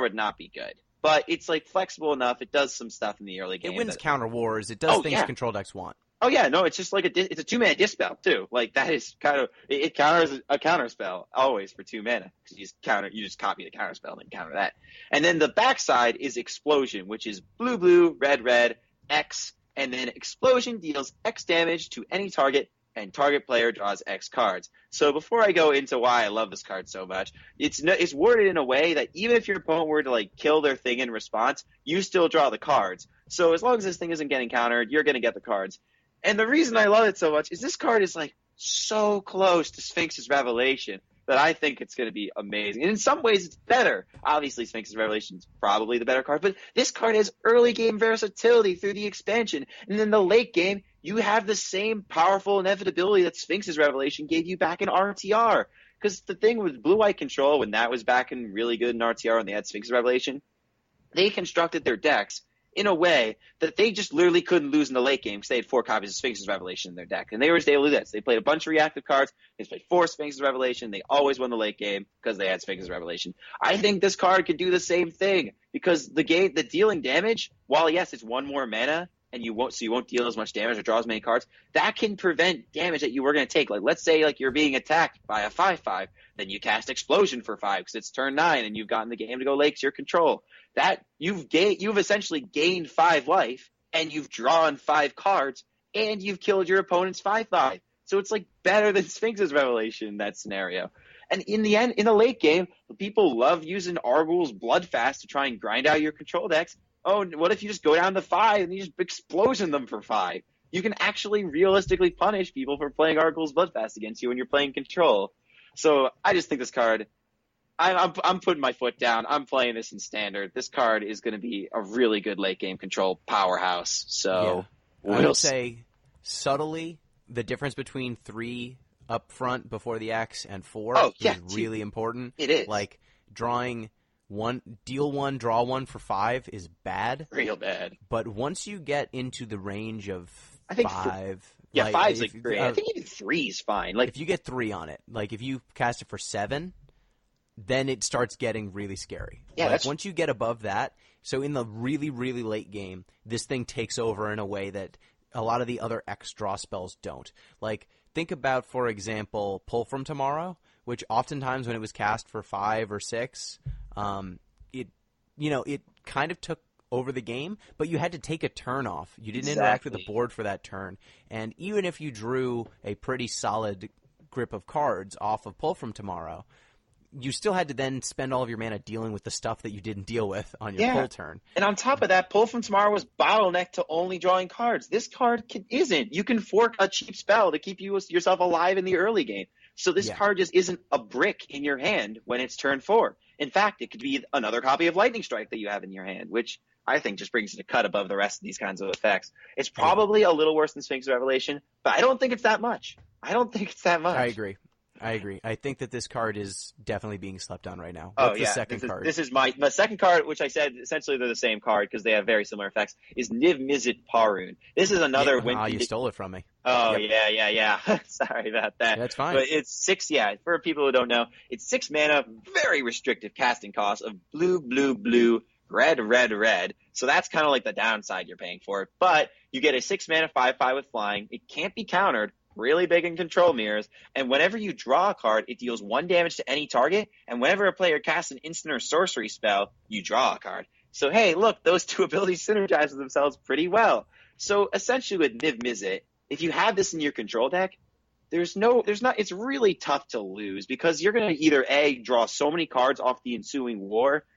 would not be good. But it's like flexible enough. It does some stuff in the early game. It wins counter wars. It does things control decks want. Oh yeah, no, it's just like it's a 2 mana dispel too. Like that is kind of it counters a counter spell always for 2 mana because you just copy the counter spell and then counter that. And then the backside is Explosion, which is blue, red, X, and then Explosion deals X damage to any target, and target player draws X cards. So before I go into why I love this card so much, it's worded in a way that even if your opponent were to like kill their thing in response, you still draw the cards. So as long as this thing isn't getting countered, you're going to get the cards. And the reason I love it so much is this card is like so close to Sphinx's Revelation that I think it's going to be amazing. And in some ways, it's better. Obviously, Sphinx's Revelation is probably the better card, but this card has early game versatility through the expansion. And in the late game, you have the same powerful inevitability that Sphinx's Revelation gave you back in RTR. Because the thing with blue-white control, when that was back in really good in RTR and they had Sphinx's Revelation, they constructed their decks in a way that they just literally couldn't lose in the late game because they had 4 copies of Sphinx's Revelation in their deck. And they were able to do this. They played a bunch of reactive cards. They played 4 Sphinx's Revelation. They always won the late game because they had Sphinx's Revelation. I think this card could do the same thing because the dealing damage, while yes, it's 1 more mana, and you won't deal as much damage or draw as many cards, that can prevent damage that you were going to take. Like, let's say like you're being attacked by a 5/5, then you cast Explosion for 5 because it's turn 9 and you've gotten the game to go late to your control. That you've essentially gained 5 life and you've drawn 5 cards and you've killed your opponent's 5/5. So it's like better than Sphinx's Revelation in that scenario. And in the end, in the late game, people love using Argul's Bloodfast to try and grind out your control decks. Oh, what if you just go down to 5 and you just explosion them for 5? You can actually realistically punish people for playing Argul's Bloodfast against you when you're playing control. So I just think this card, I'm putting my foot down. I'm playing this in standard. This card is going to be a really good late game control powerhouse. So yeah. I would say subtly the difference between 3 up front before the X and 4 is really important. It is. Like drawing 1, deal 1, draw 1 for 5 is bad. Real bad. But once you get into the range of 5, like, 5's like great. I think even 3 is fine. Like if you get 3 on it, like if you cast it for 7, then it starts getting really scary. Yeah, like once you get above that, so in the really, really late game, this thing takes over in a way that a lot of the other X draw spells don't. Like think about, for example, Pull from Tomorrow, which oftentimes when it was cast for 5 or 6, it kind of took over the game, but you had to take a turn off. You didn't interact with the board for that turn. And even if you drew a pretty solid grip of cards off of Pull from Tomorrow, you still had to then spend all of your mana dealing with the stuff that you didn't deal with on your pull turn. And on top of that, Pull from Tomorrow was bottlenecked to only drawing cards. This card isn't. You can fork a cheap spell to keep yourself alive in the early game. So this card just isn't a brick in your hand when it's turn 4. In fact, it could be another copy of Lightning Strike that you have in your hand, which I think just brings it a cut above the rest of these kinds of effects. It's probably a little worse than Sphinx's Revelation, but I don't think it's that much. I agree. I think that this card is definitely being slept on right now. What's the second card? This is my second card, which I said essentially they're the same card because they have very similar effects, is Niv Mizzet Parun. This is another you stole it from me. Oh, yeah. Sorry about that. That's fine. But it's 6, for people who don't know, it's 6 mana, very restrictive casting cost of blue, red. So that's kind of like the downside you're paying for it. But you get a 6 mana 5/5 with flying. It can't be countered. Really big in control mirrors, and whenever you draw a card, it deals 1 damage to any target, and whenever a player casts an instant or sorcery spell, you draw a card. So hey, look, those 2 abilities synergize with themselves pretty well. So essentially with Niv Mizzet, if you have this in your control deck, it's really tough to lose because you're going to either A, draw so many cards off the ensuing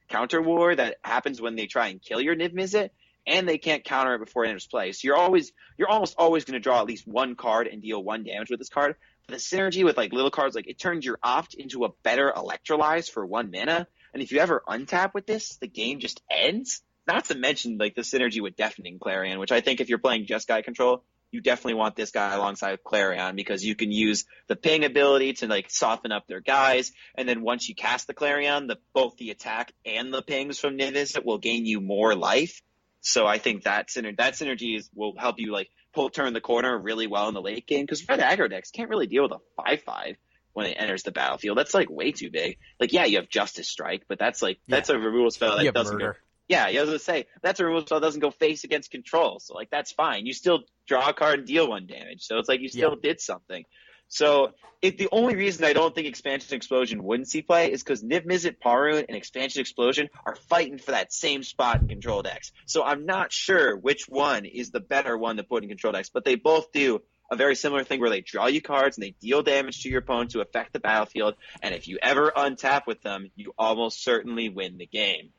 counter war that happens when they try and kill your Niv Mizzet, and they can't counter it before it enters play. So you're almost always going to draw at least 1 card and deal 1 damage with this card. But the synergy with like little cards, like it turns your Opt into a better Electrolyze for 1 mana. And if you ever untap with this, the game just ends. Not to mention like the synergy with Deafening Clarion, which I think if you're playing just guy control, you definitely want this guy alongside Clarion because you can use the ping ability to like soften up their guys. And then once you cast the Clarion, both the attack and the pings from Niv Mizzet will gain you more life. So I think that synergy will help you like turn the corner really well in the late game because red aggro decks can't really deal with a 5/5 when it enters the battlefield. That's like way too big. Like you have Justice Strike, but that's a removal spell that doesn't go. Yeah, I was gonna say that's a removal spell that doesn't go face against control. So like that's fine. You still draw a card and deal 1 damage. So it's like you still did something. So the only reason I don't think Expansion Explosion wouldn't see play is because Niv Mizzet Parun and Expansion Explosion are fighting for that same spot in control decks. So I'm not sure which one is the better one to put in control decks, but they both do a very similar thing where they draw you cards and they deal damage to your opponent to affect the battlefield. And if you ever untap with them, you almost certainly win the game.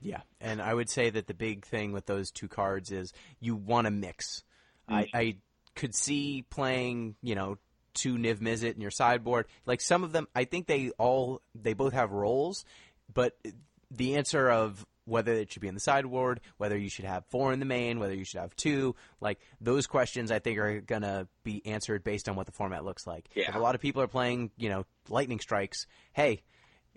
Yeah, and I would say that the big thing with those two cards is you want to mix. I could see playing, two Niv Mizzet in your sideboard. Like some of them, I think they both have roles, but the answer of whether it should be in the sideboard, whether you should have 4 in the main, whether you should have 2, like those questions I think are going to be answered based on what the format looks like. Yeah. If a lot of people are playing, Lightning Strikes, hey,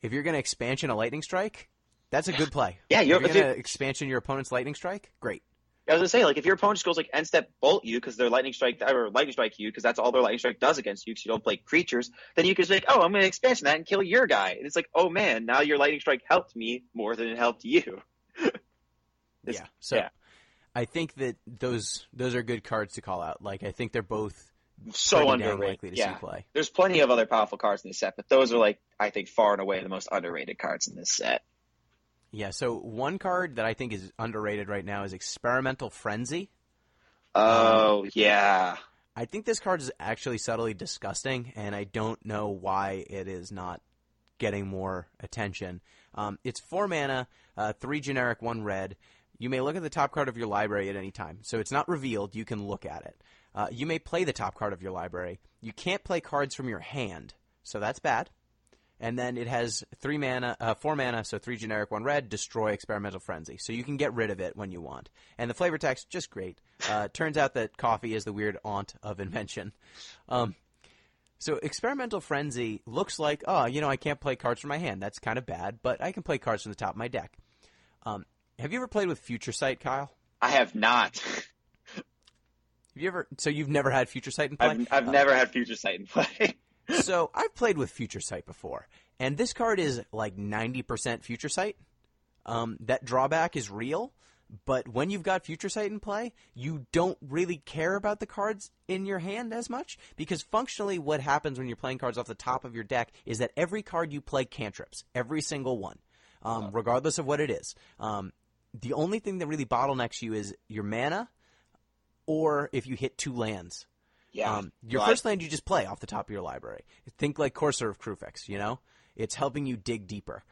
if you're going to expansion a Lightning Strike, that's a good play. Yeah, if you're going to expansion your opponent's Lightning Strike, great. I was gonna say, like, if your opponent just goes like end step bolt you because they're lightning strike you because that's all their lightning strike does against you because you don't play creatures, then you can just be like, oh, I'm gonna expansion that and kill your guy, and it's like, oh man, now your lightning strike helped me more than it helped you. I think that those are good cards to call out. Like I think they're both so underrated, likely to see yeah. play. There's plenty of other powerful cards in this set, but those are like I think far and away the most underrated cards in this set. Yeah, so one card that I think is underrated right now is Experimental Frenzy. Oh, yeah. I think this card is actually subtly disgusting, and I don't know why it is not getting more attention. It's 4 mana, 3 generic, 1 red. You may look at the top card of your library at any time, so it's not revealed. You can look at it. You may play the top card of your library. You can't play cards from your hand, so that's bad. And then it has 4 mana, so 3 generic, 1 red, destroy Experimental Frenzy. So you can get rid of it when you want. And the flavor text, just great. Turns out that coffee is the weird aunt of invention. So Experimental Frenzy looks like, I can't play cards from my hand. That's kind of bad, but I can play cards from the top of my deck. Have you ever played with Future Sight, Kyle? I have not. So you've never had Future Sight in play? I've never had Future Sight in play. So I've played with Future Sight before, and this card is like 90% Future Sight. That drawback is real, but when you've got Future Sight in play, you don't really care about the cards in your hand as much, because functionally what happens when you're playing cards off the top of your deck is that every card you play cantrips, every single one, regardless of what it is. The only thing that really bottlenecks you is your mana, or if you hit 2 lands. Yeah. Your first land you just play off the top of your library. Think like Courser of Krufix, It's helping you dig deeper.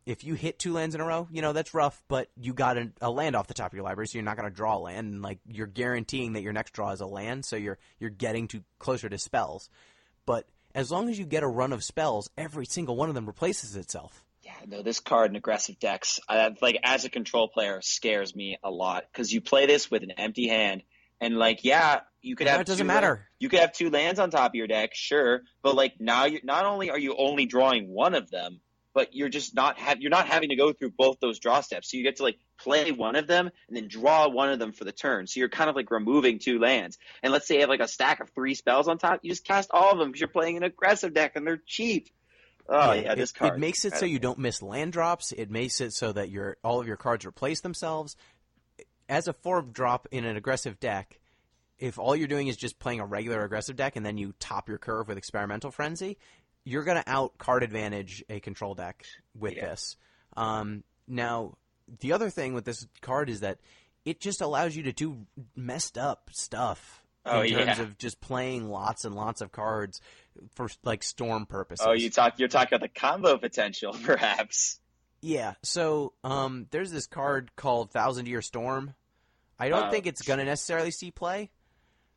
If you hit 2 lands in a row, that's rough, but you got a land off the top of your library, so you're not going to draw a land, and like you're guaranteeing that your next draw is a land, so you're getting closer to spells. But as long as you get a run of spells, every single one of them replaces itself. Yeah, no, this card in aggressive decks, as a control player, scares me a lot because you play this with an empty hand. And you could have it doesn't matter. You could have 2 lands on top of your deck, sure, but now not only are you only drawing one of them, but you're just not having to go through both those draw steps. So you get to play one of them and then draw one of them for the turn. So you're kind of removing 2 lands. And let's say you have a stack of 3 spells on top, you just cast all of them because you're playing an aggressive deck and they're cheap. Oh yeah, this card. It makes it so you don't miss land drops. It makes it so that all of your cards replace themselves. As a 4-drop in an aggressive deck, if all you're doing is just playing a regular aggressive deck and then you top your curve with Experimental Frenzy, you're going to out-card advantage a control deck with this. Now, the other thing with this card is that it just allows you to do messed up stuff in terms of just playing lots and lots of cards for storm purposes. Oh, you're talking about the combo potential, perhaps. Yeah, so there's this card called 1,000-Year Storm. I don't think it's going to necessarily see play.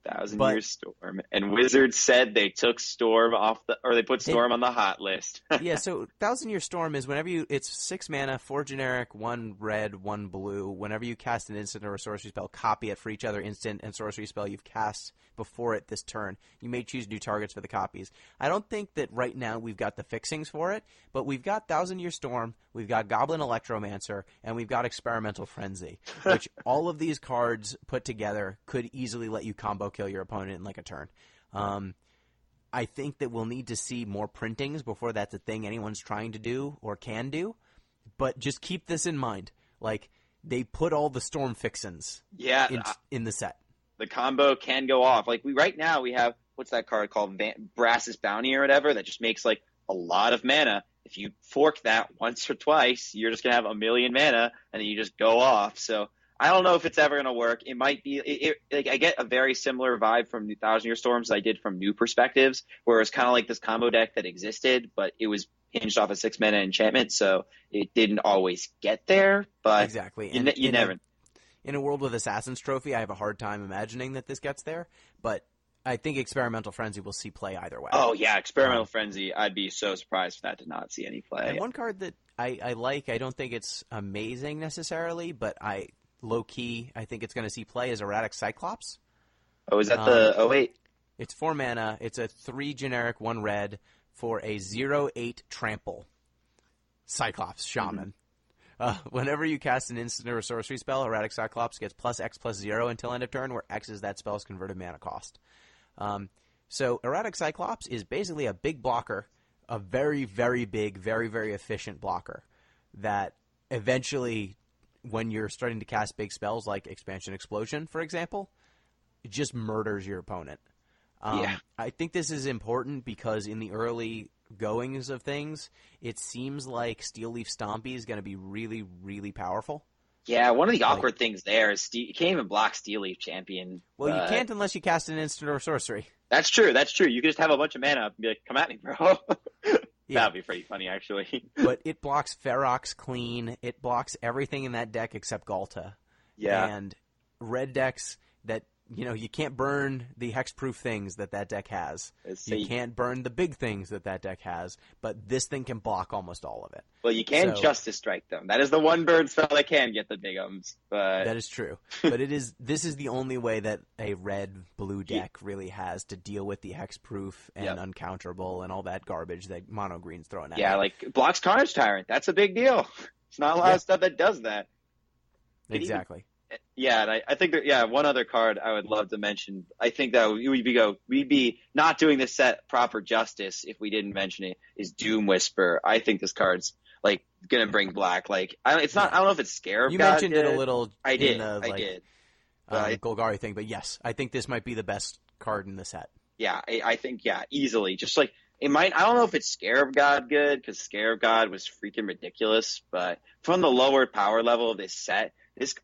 1,000-Year Storm. And Wizards said they took Storm they put Storm on the hot list. Yeah, so 1,000-Year Storm is it's 6 mana, 4 generic, 1 red, 1 blue. Whenever you cast an instant or a sorcery spell, copy it for each other instant and sorcery spell you've cast before it this turn. You may choose new targets for the copies. I don't think that right now we've got the fixings for it, but we've got 1,000-Year Storm, we've got Goblin Electromancer, and we've got Experimental Frenzy, which all of these cards put together could easily let you combo kill your opponent in a turn. I think that we'll need to see more printings before that's a thing anyone's trying to do or can do, but just keep this in mind. They put all the storm fixins in the set. The combo can go off. Right now we have, what's that card called? Brass's Bounty or whatever, that just makes a lot of mana. If you fork that once or twice, you're just going to have a million mana and then you just go off. So I don't know if it's ever going to work. It might be. Like I get a very similar vibe from Thousand Year Storms as I did from New Perspectives, where it's kind of like this combo deck that existed, but it was hinged off a 6-mana enchantment, so it didn't always get there. But exactly, you never. In a world with Assassin's Trophy, I have a hard time imagining that this gets there, but I think Experimental Frenzy will see play either way. Oh yeah, Experimental Frenzy. I'd be so surprised if that did not see any play. And one card that I like, I don't think it's amazing necessarily, but low-key, I think it's going to see play is Erratic Cyclops. Oh, is that the... Oh, wait. It's 4 mana. It's a 3 generic, 1 red for a 0/8 trample. Cyclops, Shaman. Whenever you cast an instant or a sorcery spell, Erratic Cyclops gets +X+0 until end of turn, where X is that spell's converted mana cost. So Erratic Cyclops is basically a big blocker, a very, very big, very, very efficient blocker that eventually, when you're starting to cast big spells like Expansion Explosion, for example, it just murders your opponent. I think this is important because in the early goings of things, it seems like Steel Leaf Stompy is going to be really, really powerful. Yeah, one of the awkward things there is you can't even block Steel Leaf Champion. Well, you can't unless you cast an instant or sorcery. That's true. You can just have a bunch of mana up and be like, come at me, bro. Yeah. That would be pretty funny, actually. But it blocks Ferox clean. It blocks everything in that deck except Galta. Yeah. And red decks that, you can't burn the hexproof things that deck has. You can't burn the big things that deck has, but this thing can block almost all of it. Well, you can Justice Strike them. That is the one bird spell that can get the big ums. But... That is true. But this is the only way that a red-blue deck really has to deal with the hexproof and uncounterable and all that garbage that mono green's throwing at you. Yeah, like blocks Carnage Tyrant. That's a big deal. It's not a lot of stuff that does that. Exactly. Yeah, and I think that one other card I would love to mention. I think that we'd be not doing this set proper justice if we didn't mention it. Is Doom Whisper? I think this card's like gonna bring black. Like it's not. I don't know if it's Scarab. You mentioned it a little. I did. Golgari thing, but yes, I think this might be the best card in the set. Yeah, I think easily. Just like it might. I don't know if it's Scarab God good because Scarab God was freaking ridiculous. But from the lower power level of this set, this.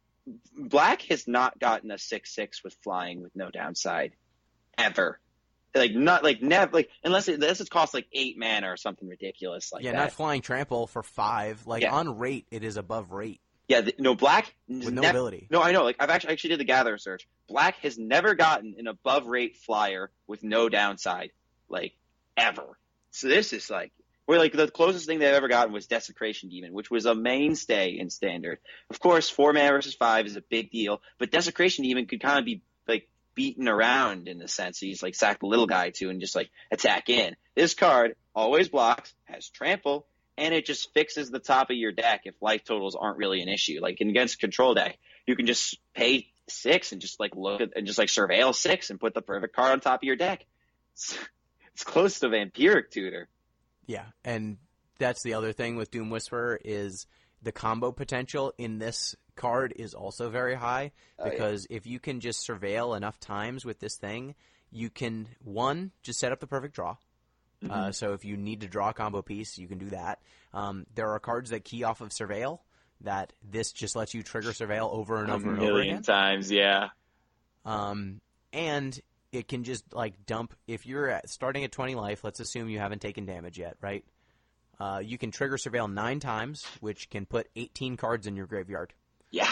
Black has not gotten a 6/6 with flying with no downside ever. Unless it costs like 8 mana or something ridiculous like that. Yeah, not flying trample for 5. On rate, it is above rate. Yeah, Black with no ability. No, I know. Like I actually did the gather search. Black has never gotten an above rate flyer with no downside, like ever. So this is like. Where like the closest thing they've ever gotten was Desecration Demon, which was a mainstay in Standard. Of course, 4 mana versus 5 is a big deal, but Desecration Demon could kind of be like beaten around in the sense he's like sack the little guy too and just like attack in. This card always blocks, has trample, and it just fixes the top of your deck if life totals aren't really an issue. Like against a control deck, you can just pay 6 and just like look at and just like surveil 6 and put the perfect card on top of your deck. It's close to Vampiric Tutor. Yeah, and that's the other thing with Doom Whisperer is the combo potential in this card is also very high because if you can just surveil enough times with this thing, you can, just set up the perfect draw. So if you need to draw a combo piece, you can do that. There are cards that key off of surveil that this just lets you trigger surveil over and over and over again. 1,000,000 times, yeah. And it can just like dump if you're starting at 20 life. Let's assume you haven't taken damage yet, right? You can trigger surveil 9 times, which can put 18 cards in your graveyard. Yeah,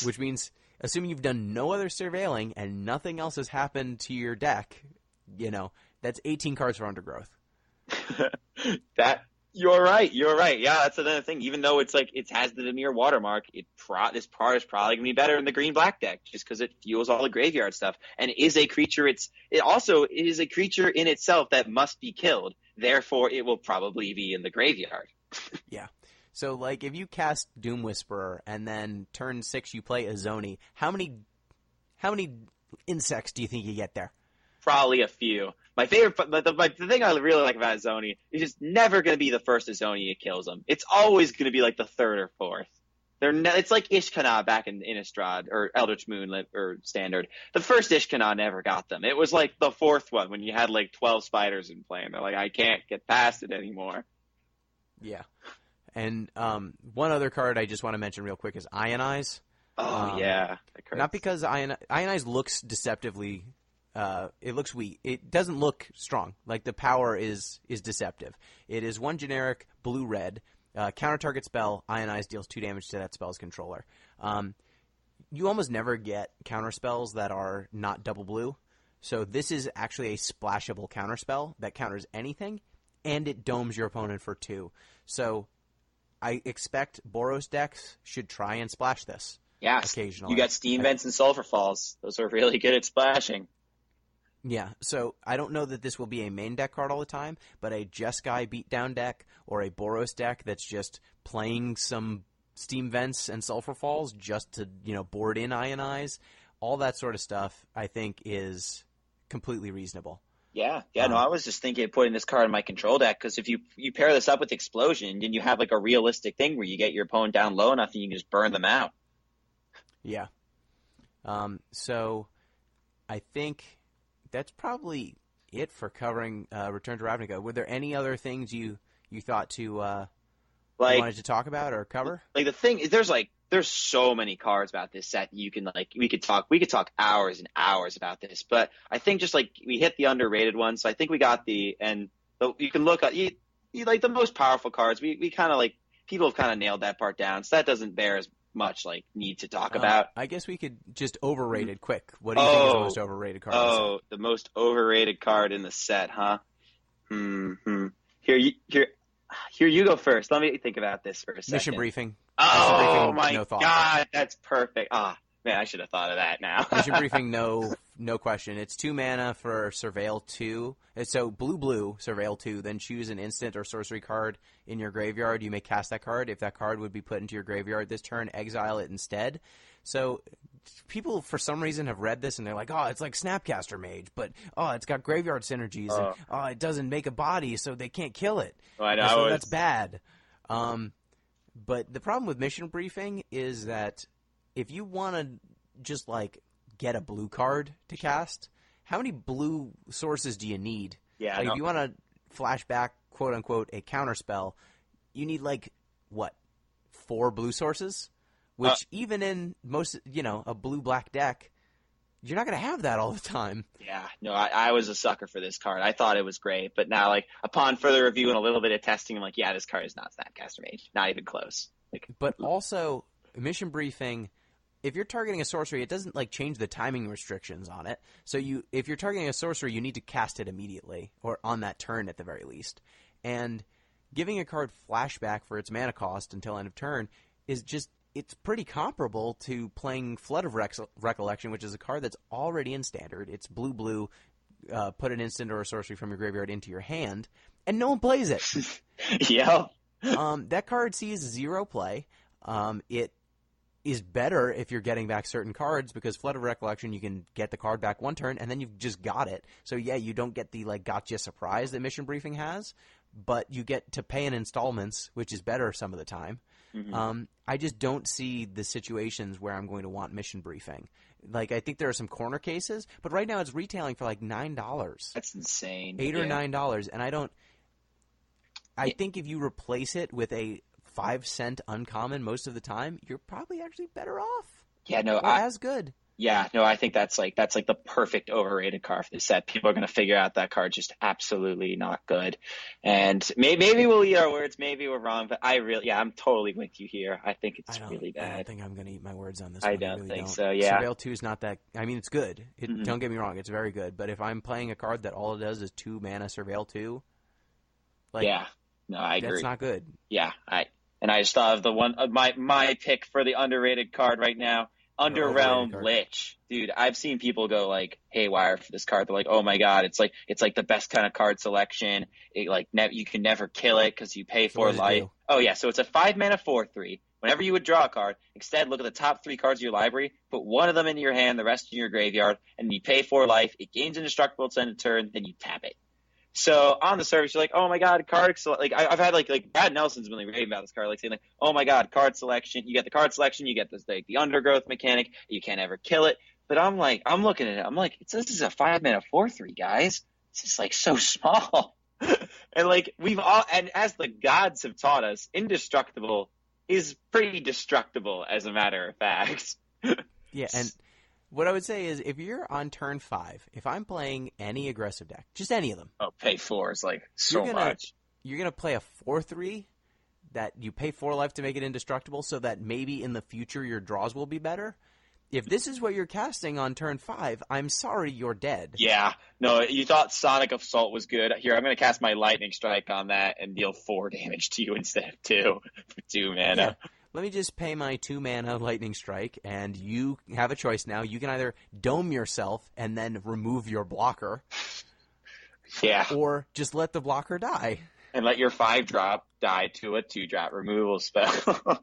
which means assuming you've done no other surveilling and nothing else has happened to your deck, that's 18 cards for Undergrowth. You're right. Yeah, that's another thing. Even though it's like it has the Dimir watermark, this card is probably gonna be better in the green-black deck just because it fuels all the graveyard stuff and is a creature. It also is a creature in itself that must be killed. Therefore, it will probably be in the graveyard. Yeah. So, like, if you cast Doom Whisperer and then turn 6 you play Azoni, how many insects do you think you get there? Probably a few. My favorite, the thing I really like about Azoni is it's never going to be the first Azoni that kills them. It's always going to be like the 3rd or 4th. It's like Ishkanah back in Innistrad or Eldritch Moon or Standard. The first Ishkanah never got them. It was like the 4th one when you had like 12 spiders in play, and they're like, I can't get past it anymore. Yeah. And one other card I just want to mention real quick is Ionize. Oh yeah, Not because Ionize looks deceptively. It looks weak. It doesn't look strong. Like the power is deceptive. It is one generic blue-red counter target spell. Ionize deals 2 damage to that spell's controller. You almost never get counter spells that are not double blue. So this is actually a splashable counter spell that counters anything, and it domes your opponent for 2. So I expect Boros decks should try and splash this. Yeah, occasionally. You got Steam Vents and Sulfur Falls. Those are really good at splashing. Yeah, so I don't know that this will be a main deck card all the time, but a Jeskai beatdown deck or a Boros deck that's just playing some Steam Vents and Sulfur Falls just to, board in Ionize, all that sort of stuff I think is completely reasonable. Yeah, no, I was just thinking of putting this card in my control deck because if you pair this up with Explosion, then you have like a realistic thing where you get your opponent down low enough and you can just burn them out. Yeah. So I think that's probably it for covering Return to Ravnica. Were there any other things you thought to you wanted to talk about or cover? Like the thing is, there's so many cards about this set. You can we could talk hours and hours about this. But I think just we hit the underrated ones. So I think we got you can look at you like the most powerful cards. We kind of people have kind of nailed that part down. So that doesn't bear as much need to talk about. I guess we could just overrated quick. What do you think is the most overrated card? Oh, the most overrated card in the set, huh? Here you go first. Let me think about this for a second. Mission briefing. Oh my God, that's perfect. Man, I should have thought of that now. Mission briefing, no question. It's 2 mana for Surveil 2. So blue, Surveil 2, then choose an instant or sorcery card in your graveyard. You may cast that card. If that card would be put into your graveyard this turn, exile it instead. So people, for some reason, have read this and they're like, oh, it's like Snapcaster Mage, but, it's got graveyard synergies, and, it doesn't make a body, so they can't kill it. Well, I know. So that's bad. But the problem with Mission Briefing is that if you want to just, get a blue card to cast, how many blue sources do you need? Yeah, if you want to flash back, quote-unquote, a counter spell, you need, 4 blue sources? Which even in most, a blue-black deck, you're not going to have that all the time. Yeah, no, I was a sucker for this card. I thought it was great. But now, upon further review and a little bit of testing, I'm like, yeah, this card is not Snapcaster Mage. Not even close. But also, Mission Briefing, if you're targeting a sorcery, it doesn't, change the timing restrictions on it. So if you're targeting a sorcery, you need to cast it immediately, or on that turn at the very least. And giving a card flashback for its mana cost until end of turn is just... It's pretty comparable to playing Flood of Recollection, which is a card that's already in Standard. It's blue, put an instant or a sorcery from your graveyard into your hand, and no one plays it. Yeah. That card sees 0 play. It is better if you're getting back certain cards, because Flood of Recollection, you can get the card back 1 turn, and then you've just got it. So, yeah, you don't get the, gotcha surprise that Mission Briefing has, but you get to pay in installments, which is better some of the time. Mm-hmm. I just don't see the situations where I'm going to want Mission Briefing. I think there are some corner cases, but right now it's retailing for $9. That's insane. $8 or $9, and I think if you replace it with a 5-cent uncommon most of the time, you're probably actually better off. Yeah, no, or as good. Yeah, no, I think that's the perfect overrated card for this set. People are going to figure out that card just absolutely not good. And maybe we'll eat our words, maybe we're wrong, but I'm totally with you here. I think it's really bad. I don't think I'm going to eat my words on this I one. don't really think so, yeah. Surveil 2 is not that... I mean, it's good. Don't get me wrong, it's very good. But if I'm playing a card that all it does is 2 mana Surveil 2... yeah, no, I agree. That's not good. Yeah, I just thought of the one... my pick for the underrated card right now, Underrealm Lich. Dude, I've seen people go haywire for this card. They're like, oh my God, it's the best kind of card selection. It you can never kill it because you pay 4 life. Oh yeah, so it's a 5 mana 4/3. Whenever you would draw a card, instead look at the top 3 cards of your library, put 1 of them into your hand, the rest in your graveyard, and you pay 4 life. It gains indestructible to end of turn, then you tap it. So on the surface, you're like, oh my God, card I've had Brad Nelson's been raving about this card, saying oh my God, card selection. You get the card selection, you get this the undergrowth mechanic, you can't ever kill it. But I'm looking at it, I'm like, this is a 5 mana 4/3, guys. This is so small. And we've all, and as the gods have taught us, indestructible is pretty destructible, as a matter of fact. Yeah, and what I would say is if you're on turn 5, if I'm playing any aggressive deck, just any of them. Oh, pay 4 is like so much. You're going to play a 4/3 that you pay 4 life to make it indestructible so that maybe in the future your draws will be better. If this is what you're casting on turn 5, I'm sorry, you're dead. Yeah. No, you thought Sonic Assault was good. Here, I'm going to cast my Lightning Strike on that and deal 4 damage to you instead of 2 for 2 mana. Yeah. Let me just pay my 2 mana Lightning Strike, and you have a choice now. You can either dome yourself and then remove your blocker. Yeah. Or just let the blocker die. And let your 5-drop die to a 2-drop removal spell.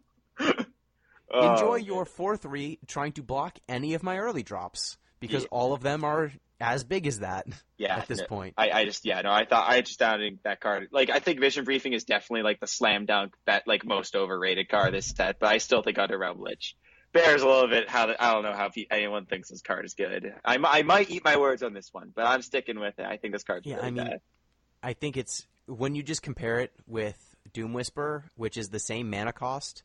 Enjoy your 4/3 trying to block any of my early drops, because all of them are as big as that at this point. I just doubted that card. Like, I think Mission Briefing is definitely like the slam dunk, that like most overrated card this set, but I still think Underrealm Lich bears a little bit I don't know how anyone thinks this card is good. I might eat my words on this one, but I'm sticking with it. I think this card's really bad. I think it's, when you just compare it with Doom Whisper, which is the same mana cost,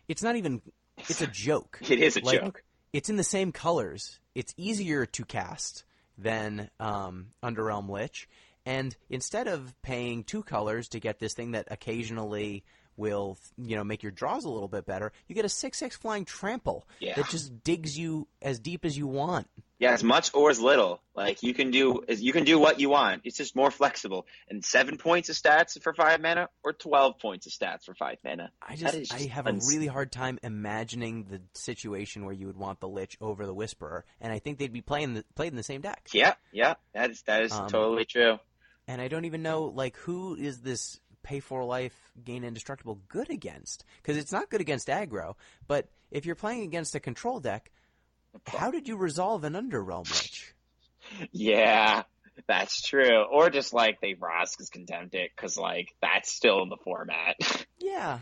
it's not even, it's a joke. It is a joke. It's in the same colors. It's easier to cast than Underrealm Lich. And instead of paying 2 colors to get this thing that occasionally will, make your draws a little bit better, you get a 6/6 flying trample that just digs you as deep as you want. Yeah, as much or as little. Like, you can do what you want. It's just more flexible. And 7 points of stats for 5 mana, or 12 points of stats for 5 mana. I have a really hard time imagining the situation where you would want the Lich over the Whisperer, and I think they'd be played in the same deck. Yeah, that is totally true. And I don't even know, like, who is this pay 4 life, gain indestructible good against? Because it's not good against aggro, but if you're playing against a control deck, how did you resolve an Underrealm Lich? Yeah, that's true. Or just, like, they Rosk's Contempt it, because, like, that's still in the format. Yeah.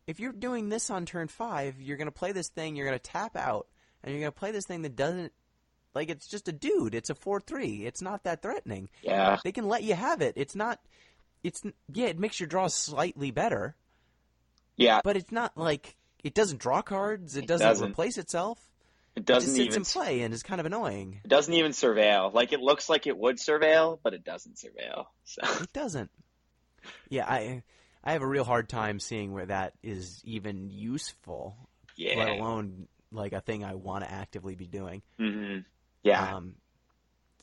If you're doing this on turn 5, you're going to play this thing, you're going to tap out, and you're going to play this thing that doesn't, like, it's just a dude. It's a 4/3. It's not that threatening. Yeah. They can let you have it. It makes your draws slightly better. Yeah. But it's not like, it doesn't draw cards. It doesn't replace itself. It doesn't just sits in play and is kind of annoying. It doesn't even surveil. Like, it looks like it would surveil, but it doesn't surveil. So. It doesn't. Yeah, I have a real hard time seeing where that is even useful, let alone like a thing I want to actively be doing. Mm-hmm. Yeah.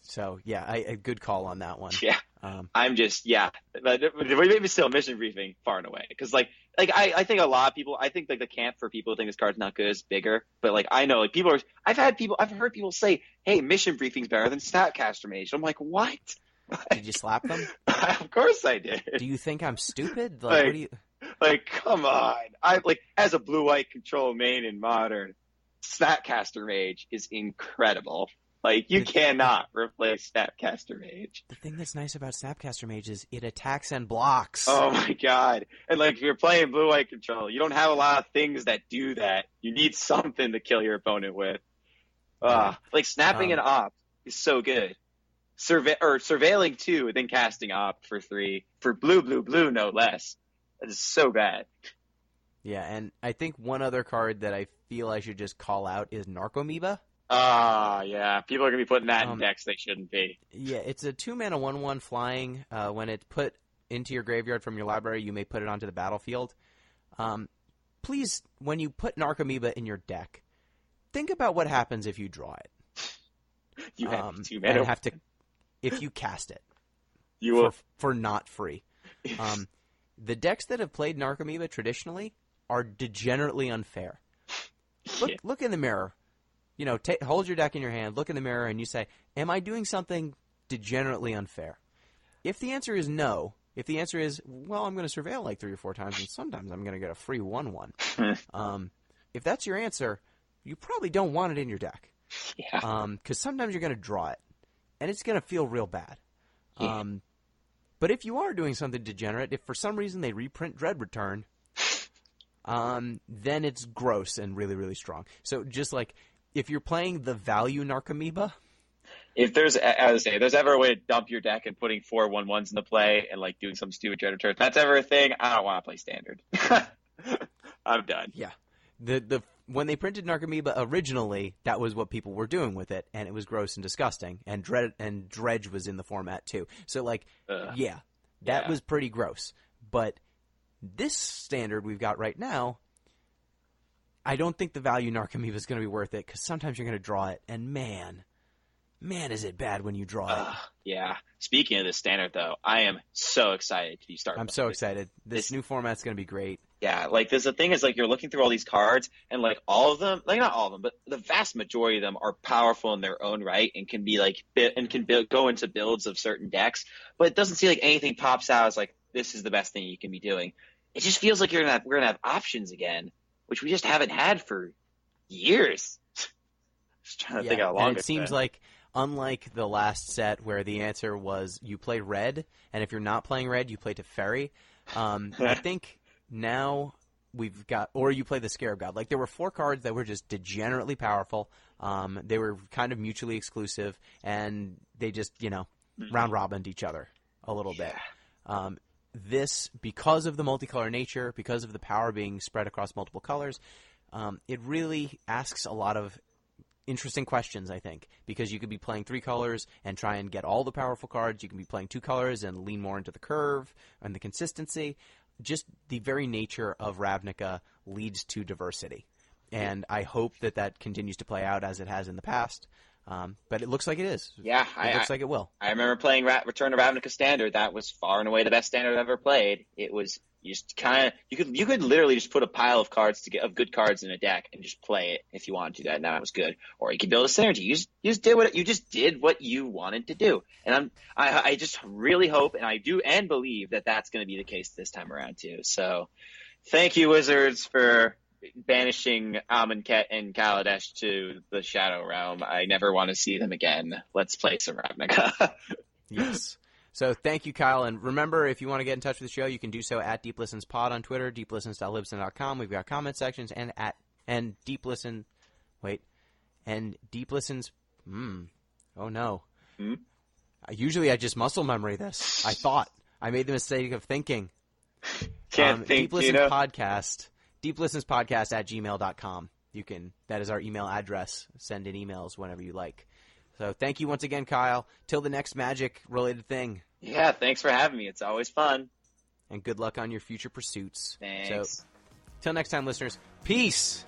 So yeah, a good call on that one. Yeah. I'm just but maybe still Mission Briefing far and away, because like I think a lot of people, I think like the camp for people who think this card's not good is bigger, but like I know like I've heard people say, hey, Mission Briefing's better than Statcaster Mage. I'm like, what? Did you slap them? Of course I did. Do you think I'm stupid? Like, what do you? Like, come on. I like, as a blue-white control main in Modern, Snapcaster Mage is incredible. Like, you cannot replace Snapcaster Mage. The thing that's nice about Snapcaster Mage is it attacks and blocks. Oh my god. And like, if you're playing blue-white control, you don't have a lot of things that do that. You need something to kill your opponent with. Like, snapping an op is so good. Surveilling 2 and then casting op for 3. For blue, no less. That is so bad. Yeah, and I think one other card that I feel I should just call out is Narcomoeba. Yeah. People are going to be putting that in decks they shouldn't be. Yeah, it's a 2-mana 1/1 flying. When it's put into your graveyard from your library, you may put it onto the battlefield. Please, when you put Narcomoeba in your deck, think about what happens if you draw it. You have 2 mana. And have to, if you cast it. You will. For not free. The decks that have played Narcomoeba traditionally are degenerately unfair. Look in the mirror. Hold your deck in your hand, look in the mirror, and you say, am I doing something degenerately unfair? If the answer is no, if the answer is, well, I'm going to surveil like 3 or 4 times, and sometimes I'm going to get a free 1/1. If that's your answer, you probably don't want it in your deck. Yeah. Because sometimes you're going to draw it, and it's going to feel real bad. Yeah. But if you are doing something degenerate, if for some reason they reprint Dread Return, then it's gross and really, really strong. So just like, if you're playing the value Narcomoeba, if there's ever a way to dump your deck and putting 4 1/1s into play and like doing some stupid Dread Return, if that's ever a thing, I don't want to play Standard. I'm done. Yeah. The when they printed Narcomoeba originally, that was what people were doing with it, and it was gross and disgusting. And Dredge was in the format too. So that was pretty gross. But this standard we've got right now, I don't think the value Narcomoeba is going to be worth it, because sometimes you're going to draw it, and man, is it bad when you draw it. Yeah. Speaking of this standard, though, I am so excited to start. I'm so excited. This new format's going to be great. Yeah, like the thing is, like, you're looking through all these cards, and like all of them, like not all of them, but the vast majority of them are powerful in their own right and can be like go into builds of certain decks. But it doesn't seem like anything pops out as like this is the best thing you can be doing. It just feels like we're gonna have options again, which we just haven't had for years. Just trying to think how long. And it seems like, unlike the last set where the answer was you play red, and if you're not playing red, you play Teferi. I think now we've got, or you play the Scarab God. Like, there were 4 cards that were just degenerately powerful. They were kind of mutually exclusive, and they just, round-robined each other a little bit. This, because of the multicolor nature, because of the power being spread across multiple colors, it really asks a lot of interesting questions, I think, because you could be playing 3 colors and try and get all the powerful cards. You can be playing 2 colors and lean more into the curve and the consistency. Just the very nature of Ravnica leads to diversity. And I hope that continues to play out as it has in the past. But it looks like it is. Yeah. It looks like it will. I remember playing Return to Ravnica Standard. That was far and away the best standard I've ever played. It was just kind of, you could literally just put a pile of cards of good cards in a deck and just play it if you wanted to do that. Now it was good. Or you could build a synergy. You just did what you wanted to do. And I just really hope, and I do and believe that that's going to be the case this time around too. So thank you, Wizards, for banishing Amonkhet and Kaladesh to the Shadow Realm. I never want to see them again. Let's play some Ravnica. Yes. So thank you, Kyle. And remember, if you want to get in touch with the show, you can do so at DeepListensPod on Twitter, deeplistens.libsyn.com. We've got comment sections, and DeepListens. Oh no. Usually I just muscle memory this. I thought. I made the mistake of thinking. Can't think, Deep Listens Podcast. deeplistenspodcast@gmail.com. That is our email address. Send in emails whenever you like. So thank you once again, Kyle. Till the next Magic-related thing. Yeah, thanks for having me. It's always fun. And good luck on your future pursuits. Thanks. So, till next time, listeners, peace!